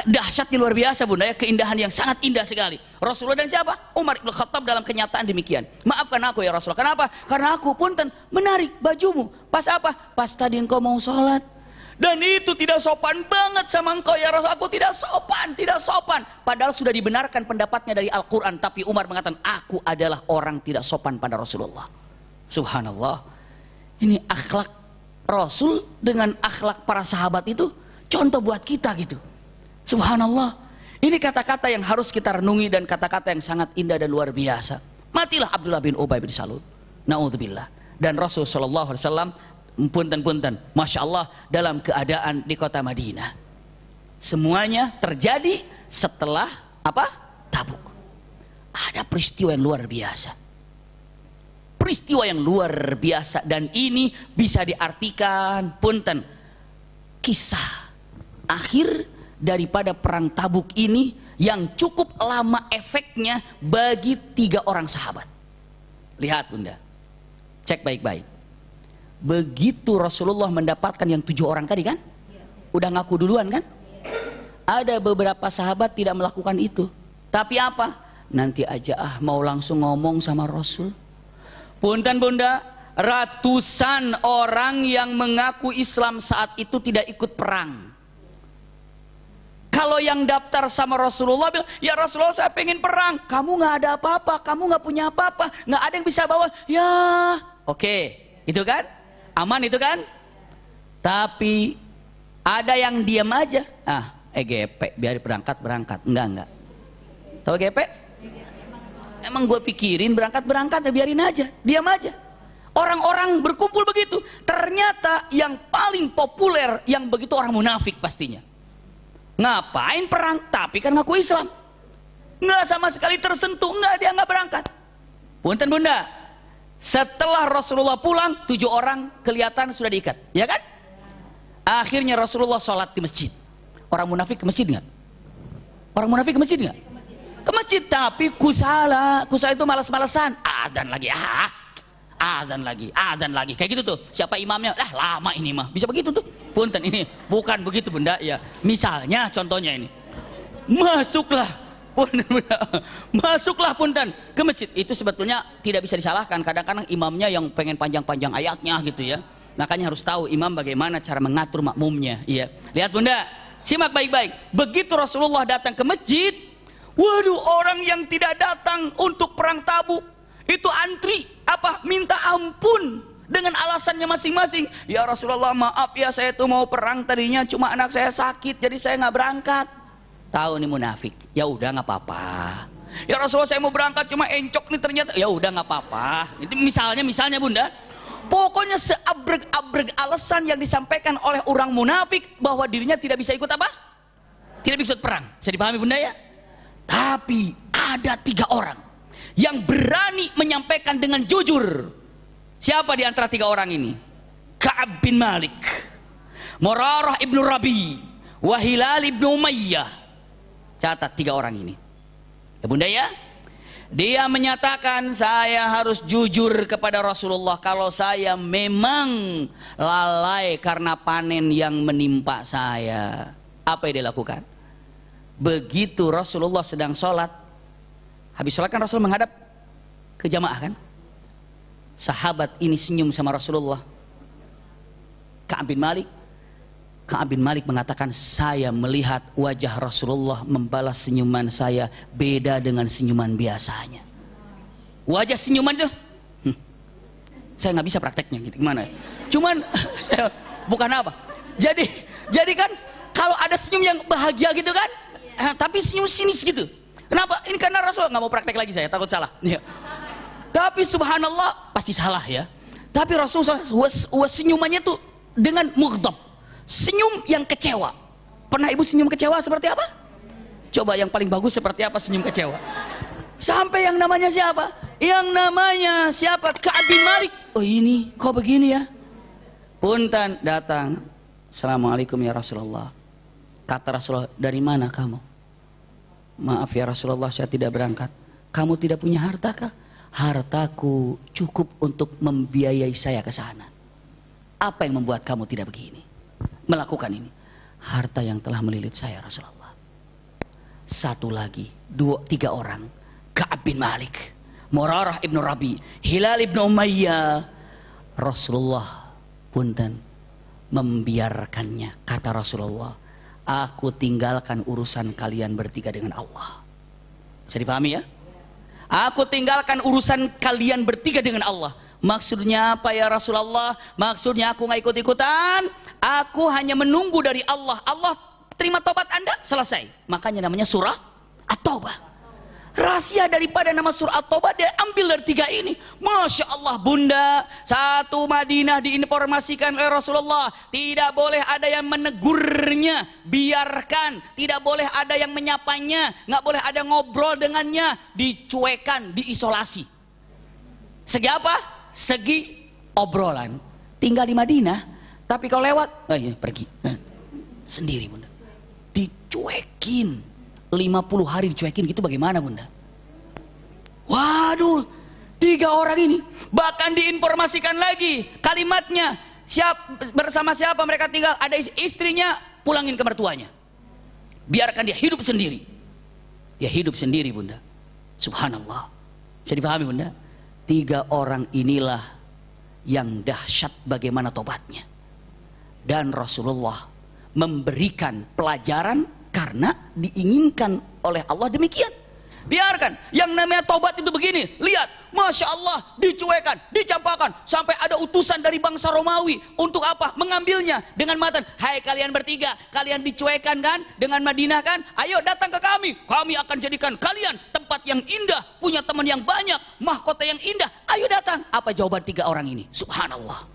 A: dahsyatnya luar biasa bunda ya, keindahan yang sangat indah sekali. Rasulullah dan siapa? Umar Ibn Khattab dalam kenyataan demikian. Maafkan aku ya Rasulullah. Kenapa? Karena aku punten menarik bajumu. Pas apa? Pas tadi engkau mau sholat. Dan itu tidak sopan banget sama engkau ya Rasul. Aku tidak sopan, tidak sopan. Padahal sudah dibenarkan pendapatnya dari Al-Quran. Tapi Umar mengatakan, aku adalah orang tidak sopan pada Rasulullah. Subhanallah. Ini akhlak Rasul dengan akhlak para sahabat itu contoh buat kita gitu. Subhanallah. Ini kata-kata yang harus kita renungi dan kata-kata yang sangat indah dan luar biasa. Matilah Abdullah bin Ubay bin Salul. Na'udzubillah. Dan Rasul sallallahu alaihi wasallam punten-punten, Masya Allah, dalam keadaan di kota Madinah. Semuanya terjadi setelah apa? Tabuk. Ada peristiwa yang luar biasa. Peristiwa yang luar biasa, dan ini bisa diartikan punten kisah akhir daripada perang Tabuk ini yang cukup lama efeknya bagi 3 orang sahabat. Lihat bunda, cek baik-baik. Begitu Rasulullah mendapatkan yang 7 orang tadi kan, udah ngaku duluan kan. Ada beberapa sahabat tidak melakukan itu. Tapi apa? Nanti aja mau langsung ngomong sama Rasul. Punten bunda, ratusan orang yang mengaku Islam saat itu tidak ikut perang. Kalau yang daftar sama Rasulullah bilang, ya Rasulullah saya pengen perang. Kamu nggak ada apa-apa, kamu nggak punya apa-apa, nggak ada yang bisa bawa. Ya, oke, itu kan, aman itu kan. Tapi ada yang diam aja. EGP, biar berangkat, enggak. Tahu EGP? Emang gue pikirin berangkat ya biarin aja, diam aja. Orang-orang berkumpul begitu. Ternyata yang paling populer yang begitu orang munafik pastinya. Ngapain perang? Tapi kan ngaku Islam. Nggak sama sekali tersentuh, dia nggak berangkat. Punten bunda, setelah Rasulullah pulang 7 orang kelihatan sudah diikat, ya kan? Akhirnya Rasulullah sholat di masjid. Orang munafik ke masjid nggak? Orang munafik ke masjid nggak? Ke masjid, tapi kusala itu malas-malasan. Adzan lagi, kayak gitu tuh. Siapa imamnya? Lama ini mah, bisa begitu tuh. Punten, ini bukan begitu bunda ya. Misalnya contohnya ini, masuklah punten ke masjid. Itu sebetulnya tidak bisa disalahkan. Kadang-kadang imamnya yang pengen panjang-panjang ayatnya gitu ya. Makanya harus tahu imam bagaimana cara mengatur makmumnya. Iya. Lihat bunda, simak baik-baik. Begitu Rasulullah datang ke masjid, waduh, orang yang tidak datang untuk perang Tabuk itu antri minta ampun dengan alasannya masing-masing. Ya Rasulullah, maaf ya, saya tuh mau perang tadinya, cuma anak saya sakit jadi saya nggak berangkat. Tahu nih munafik. Ya udah nggak apa-apa. Ya Rasulullah, saya mau berangkat cuma encok nih ternyata. Ya udah nggak apa-apa. Itu misalnya bunda. Pokoknya seabrek-abrek alasan yang disampaikan oleh orang munafik bahwa dirinya tidak bisa ikut tidak bisa ikut perang. Bisa dipahami bunda ya? Tapi ada 3 orang yang berani menyampaikan dengan jujur. Siapa di antara 3 orang ini? Ka'ab bin Malik, Murarah ibnu Rabi, wa Hilal ibnu Umayyah. Catat 3 orang ini. Ya bunda ya? Dia menyatakan, saya harus jujur kepada Rasulullah kalau saya memang lalai karena panen yang menimpa saya. Apa yang dia lakukan? Begitu Rasulullah sedang sholat, habis sholat kan Rasul menghadap ke jamaah kan. Sahabat ini senyum sama Rasulullah. Ka'ab bin Malik mengatakan, saya melihat wajah Rasulullah membalas senyuman saya beda dengan senyuman biasanya. Wajah senyuman itu Saya nggak bisa prakteknya gitu, gimana? Cuman saya bukan apa. Jadi kan kalau ada senyum yang bahagia gitu kan, tapi senyum sinis gitu. Kenapa? Ini karena Rasul nggak mau praktek lagi, saya takut salah. Ya. Tapi subhanallah pasti salah ya. Tapi Rasul senyumannya tuh dengan mughdab, senyum yang kecewa. Pernah ibu senyum kecewa seperti apa? Coba yang paling bagus seperti apa senyum kecewa? Sampai yang namanya siapa? Yang namanya siapa? Ka'ab bin Malik. Oh ini kok begini ya? Punten datang. Assalamualaikum ya Rasulullah. Kata Rasulullah, dari mana kamu? Maaf ya Rasulullah, saya tidak berangkat. Kamu tidak punya harta kah? Hartaku cukup untuk membiayai saya ke sana. Apa yang membuat kamu tidak begini? Melakukan ini. Harta yang telah melilit saya Rasulullah. Satu lagi, tiga orang. Ka'ab bin Malik, Murarah ibn Rabi, Hilal ibn Umayyah. Rasulullah punten membiarkannya. Kata Rasulullah, aku tinggalkan urusan kalian bertiga dengan Allah. Bisa dipahami ya? Aku tinggalkan urusan kalian bertiga dengan Allah. Maksudnya apa ya Rasulullah? Maksudnya aku nggak ikut-ikutan. Aku hanya menunggu dari Allah. Allah terima tobat Anda, selesai. Makanya namanya surah At-Taubah. Rahasia daripada nama surah At-Taubah dia ambil dari tiga ini. Masya Allah bunda, satu Madinah diinformasikan oleh Rasulullah, tidak boleh ada yang menegurnya, biarkan. Tidak boleh ada yang menyapanya, nggak boleh ada ngobrol dengannya, dicuekan, diisolasi. Segi apa? Segi obrolan. Tinggal di Madinah, tapi kalau lewat, pergi. Sendiri bunda. Dicuekin. 50 hari dicuekin gitu bagaimana bunda? Waduh, tiga orang ini bahkan diinformasikan lagi kalimatnya, bersama siapa mereka tinggal, ada istrinya, pulangin ke mertuanya, biarkan dia hidup sendiri. Dia hidup sendiri bunda. Subhanallah. Bisa dipahami bunda? Tiga orang inilah yang dahsyat bagaimana tobatnya. Dan Rasulullah memberikan pelajaran karena diinginkan oleh Allah demikian. Biarkan yang namanya tobat itu begini. Lihat, Masya Allah, dicuekan, dicampakkan, sampai ada utusan dari bangsa Romawi. Untuk apa? Mengambilnya dengan matan. Hai kalian bertiga, kalian dicuekan kan dengan Madinah kan? Ayo datang ke kami akan jadikan kalian tempat yang indah, punya teman yang banyak, mahkota yang indah. Ayo datang. Apa jawaban tiga orang ini? Subhanallah,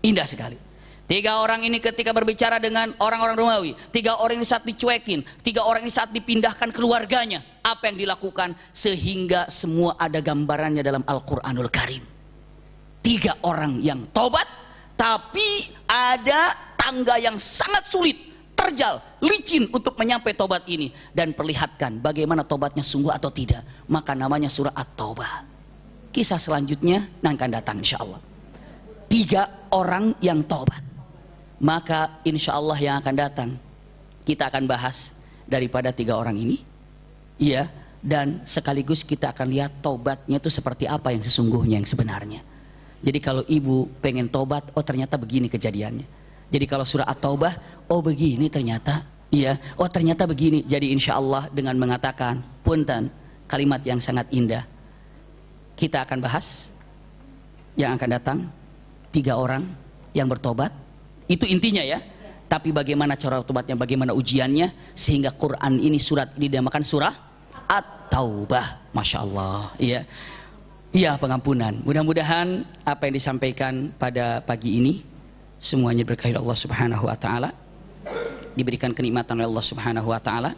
A: indah sekali. Tiga orang ini ketika berbicara dengan orang-orang Romawi, tiga orang ini saat dicuekin, tiga orang ini saat dipindahkan keluarganya, apa yang dilakukan sehingga semua ada gambarannya dalam Al-Quranul Karim. Tiga orang yang tobat, tapi ada tangga yang sangat sulit, terjal, licin untuk menyampai tobat ini, dan perlihatkan bagaimana tobatnya sungguh atau tidak. Maka namanya surah At-Taubah. Kisah selanjutnya akan datang insya Allah. Tiga orang yang tobat. Maka insya Allah yang akan datang kita akan bahas daripada tiga orang ini, iya, dan sekaligus kita akan lihat tobatnya itu seperti apa yang sesungguhnya, yang sebenarnya. Jadi kalau ibu pengen tobat, oh ternyata begini kejadiannya. Jadi kalau surah At-Taubah, oh begini ternyata, iya, oh ternyata begini. Jadi insya Allah dengan mengatakan punten, kalimat yang sangat indah, kita akan bahas yang akan datang tiga orang yang bertobat. Itu intinya ya. Tapi bagaimana cara tobatnya, bagaimana ujiannya, sehingga Quran ini, surat ini dinamakan surah At-Taubah. Masya Allah. Iya, iya, pengampunan. Mudah-mudahan apa yang disampaikan pada pagi ini semuanya berkahi Allah Subhanahu Wa Taala, diberikan kenikmatan oleh Allah Subhanahu Wa Taala,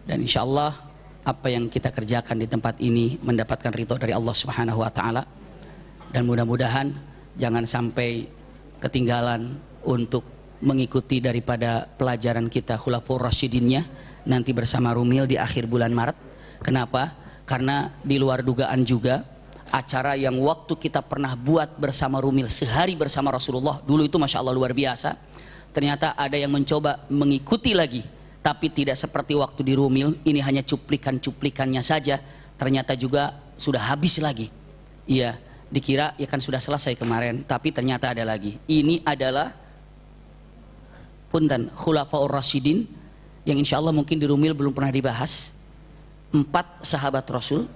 A: dan insya Allah apa yang kita kerjakan di tempat ini mendapatkan ridho dari Allah Subhanahu Wa Taala. Dan mudah-mudahan jangan sampai ketinggalan untuk mengikuti daripada pelajaran kita Khulafaur Rasyidinnya nanti bersama Rumil di akhir bulan Maret. Kenapa? Karena di luar dugaan juga acara yang waktu kita pernah buat bersama Rumil sehari bersama Rasulullah dulu itu Masya Allah luar biasa. Ternyata ada yang mencoba mengikuti lagi, tapi tidak seperti waktu di Rumil. Ini hanya cuplikan-cuplikannya saja. Ternyata juga sudah habis lagi. Iya, dikira ya kan sudah selesai kemarin, tapi ternyata ada lagi. Ini adalah punten Khulafaur Rasyidin yang insya Allah mungkin di Rumil belum pernah dibahas. 4 sahabat Rasul,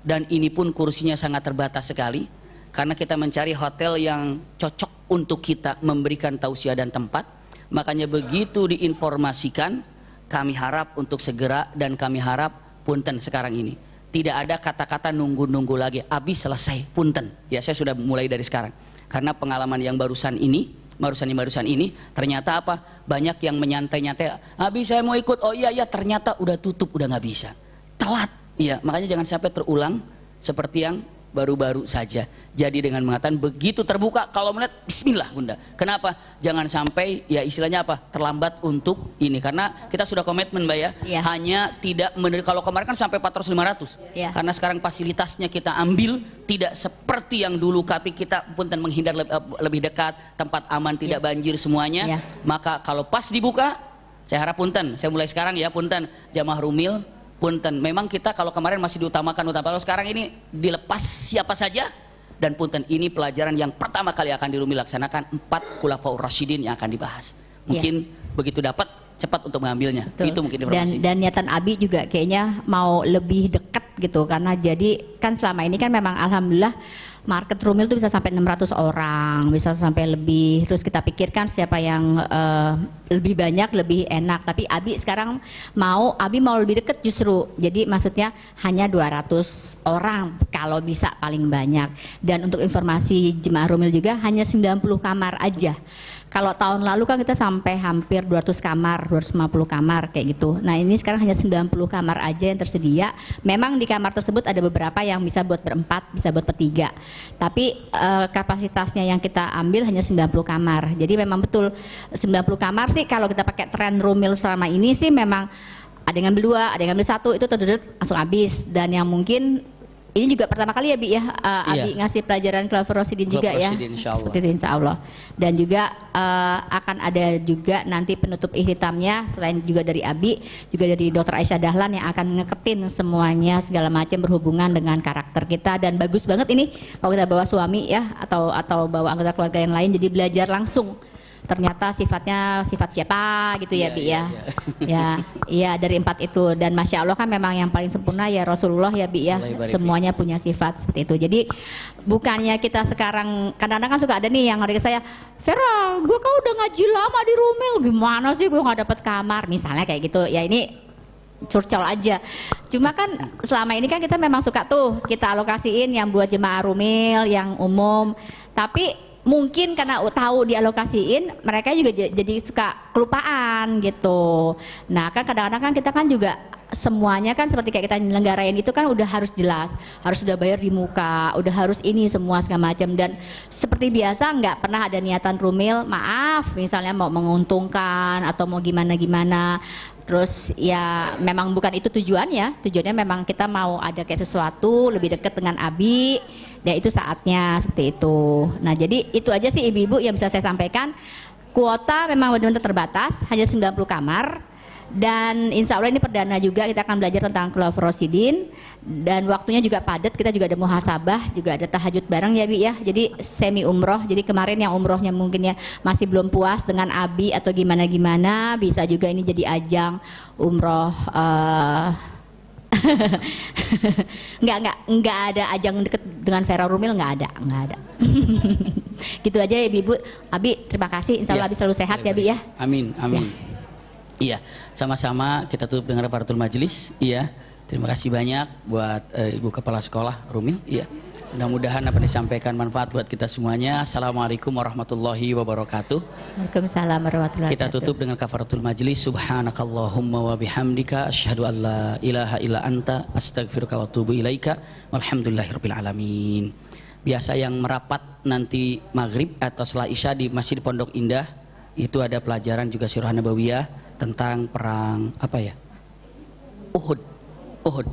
A: dan ini pun kursinya sangat terbatas sekali. karena kita mencari hotel yang cocok untuk kita memberikan tausiah dan tempat. Makanya begitu diinformasikan, kami harap untuk segera, dan kami harap punten sekarang ini tidak ada kata-kata nunggu-nunggu lagi, habis selesai punten ya. Saya sudah mulai dari sekarang, karena pengalaman yang barusan ini ternyata apa, banyak yang menyantai-nyantai, habis saya mau ikut, oh iya ternyata udah tutup, udah nggak bisa, telat ya. Makanya jangan sampai terulang seperti yang baru-baru saja. Jadi dengan mengatakan begitu terbuka, kalau melihat bismillah bunda. Kenapa? Jangan sampai ya istilahnya apa, terlambat untuk ini, karena kita sudah komitmen mbak ya, hanya tidak menerima. Kalau kemarin kan sampai 400-500 karena sekarang fasilitasnya kita ambil tidak seperti yang dulu, tapi kita punten menghindar lebih dekat, tempat aman, tidak banjir semuanya. Maka kalau pas dibuka, saya harap punten, saya mulai sekarang ya punten, jamaah Rumil punten, memang kita kalau kemarin masih diutamakan, kalau sekarang ini dilepas siapa saja. Dan punten, ini pelajaran yang pertama kali akan di Rumil laksanakan, 4 Khulafaur Rasyidin yang akan dibahas. Mungkin begitu dapat cepat untuk mengambilnya. Itu mungkin informasi.
B: Dan niatan Abi juga kayaknya mau lebih dekat gitu, karena jadi kan selama ini kan memang alhamdulillah market Rumil itu bisa sampai 600 orang, bisa sampai lebih. Terus kita pikirkan siapa yang lebih banyak, lebih enak. Tapi Abi sekarang Abi mau lebih dekat justru. Jadi maksudnya hanya 200 orang kalau bisa paling banyak. Dan untuk informasi jemaah Rumil juga hanya 90 kamar aja. Kalau tahun lalu kan kita sampai hampir 200 kamar, 250 kamar kayak gitu. Nah ini sekarang hanya 90 kamar aja yang tersedia. Memang di kamar tersebut ada beberapa yang bisa buat berempat, bisa buat bertiga. Tapi kapasitasnya yang kita ambil hanya 90 kamar. Jadi memang betul 90 kamar sih kalau kita pakai tren Rumil selama ini sih memang ada yang ngambil 2, ada yang ngambil 1, itu langsung habis. Dan yang mungkin ini juga pertama kali ya Bi ya, Abi ngasih pelajaran Khulafaur Rasyidin juga ya, seperti itu insya Allah. Dan juga akan ada juga nanti penutup ihtitamnya, selain juga dari Abi, juga dari Dr. Aisyah Dahlan yang akan ngeketin semuanya segala macam berhubungan dengan karakter kita. Dan bagus banget ini kalau kita bawa suami ya, atau bawa anggota keluarga yang lain, jadi belajar langsung ternyata sifatnya sifat siapa gitu ya Bi ya. Ya dari 4 itu. Dan Masya Allah kan memang yang paling sempurna ya Rasulullah ya Bi ya, semuanya punya sifat seperti itu. Jadi bukannya kita sekarang, kadang-kadang kan suka ada nih yang hari ke saya, Vera gue kan udah ngaji lama di Rumil, gimana sih gue gak dapet kamar misalnya kayak gitu ya. Ini curcol aja. Cuma kan selama ini kan kita memang suka tuh kita alokasiin yang buat jemaah Rumil, yang umum. Tapi mungkin karena tahu dialokasiin, mereka juga jadi suka kelupaan gitu. Nah kan kadang-kadang kan kita kan juga semuanya kan seperti kayak kita nyelenggarain itu kan udah harus jelas, harus sudah bayar di muka, udah harus ini semua segala macam. Dan seperti biasa nggak pernah ada niatan Rumil, maaf misalnya mau menguntungkan atau mau gimana-gimana. Terus ya memang bukan itu tujuannya memang kita mau ada kayak sesuatu lebih dekat dengan Abi. Ya itu saatnya seperti itu. Nah jadi itu aja sih ibu-ibu yang bisa saya sampaikan. Kuota memang benar-benar terbatas, hanya 90 kamar. Dan insya Allah ini perdana juga kita akan belajar tentang Khulafaur Rasyidin. Dan waktunya juga padat, kita juga ada muhasabah, juga ada tahajud bareng ya Bi ya. Jadi semi umroh, jadi kemarin yang umrohnya mungkin ya masih belum puas dengan Abi atau gimana-gimana, bisa juga ini jadi ajang umroh. Enggak ada ajang deket dengan Vera Rumil, enggak ada. Gitu aja ya Ibu. Abi terima kasih, insya Allah Abi selalu sehat ya Bi ya.
A: Amin. Iya, sama-sama kita tutup dengan kafaratul majelis. Iya, terima kasih banyak buat Ibu Kepala Sekolah Rumil. Iya, mudah-mudahan apa yang disampaikan manfaat buat kita semuanya. Assalamualaikum warahmatullahi wabarakatuh.
B: Waalaikumsalam warahmatullahi wabarakatuh.
A: Kita tutup dengan kafaratul majelis. Subhanakallahumma wa bihamdika asyhadu an la ilaha illa anta astaghfiruka wa atubu ilaika. Walhamdulillahirabbil alamin. Biasa yang merapat nanti maghrib atau setelah isya di Masjid Pondok Indah itu ada pelajaran juga Sirah Nabawiyah tentang perang apa ya? Uhud,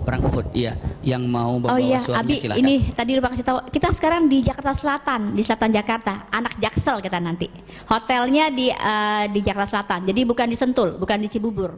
A: perang Uhud, iya. Yang mau bawa suaminya
B: Abi,
A: silakan.
B: ini tadi lupa kasih tahu, kita sekarang di Jakarta Selatan, di selatan Jakarta, anak Jaksel kita nanti. Hotelnya di Jakarta Selatan, jadi bukan di Sentul, bukan di Cibubur.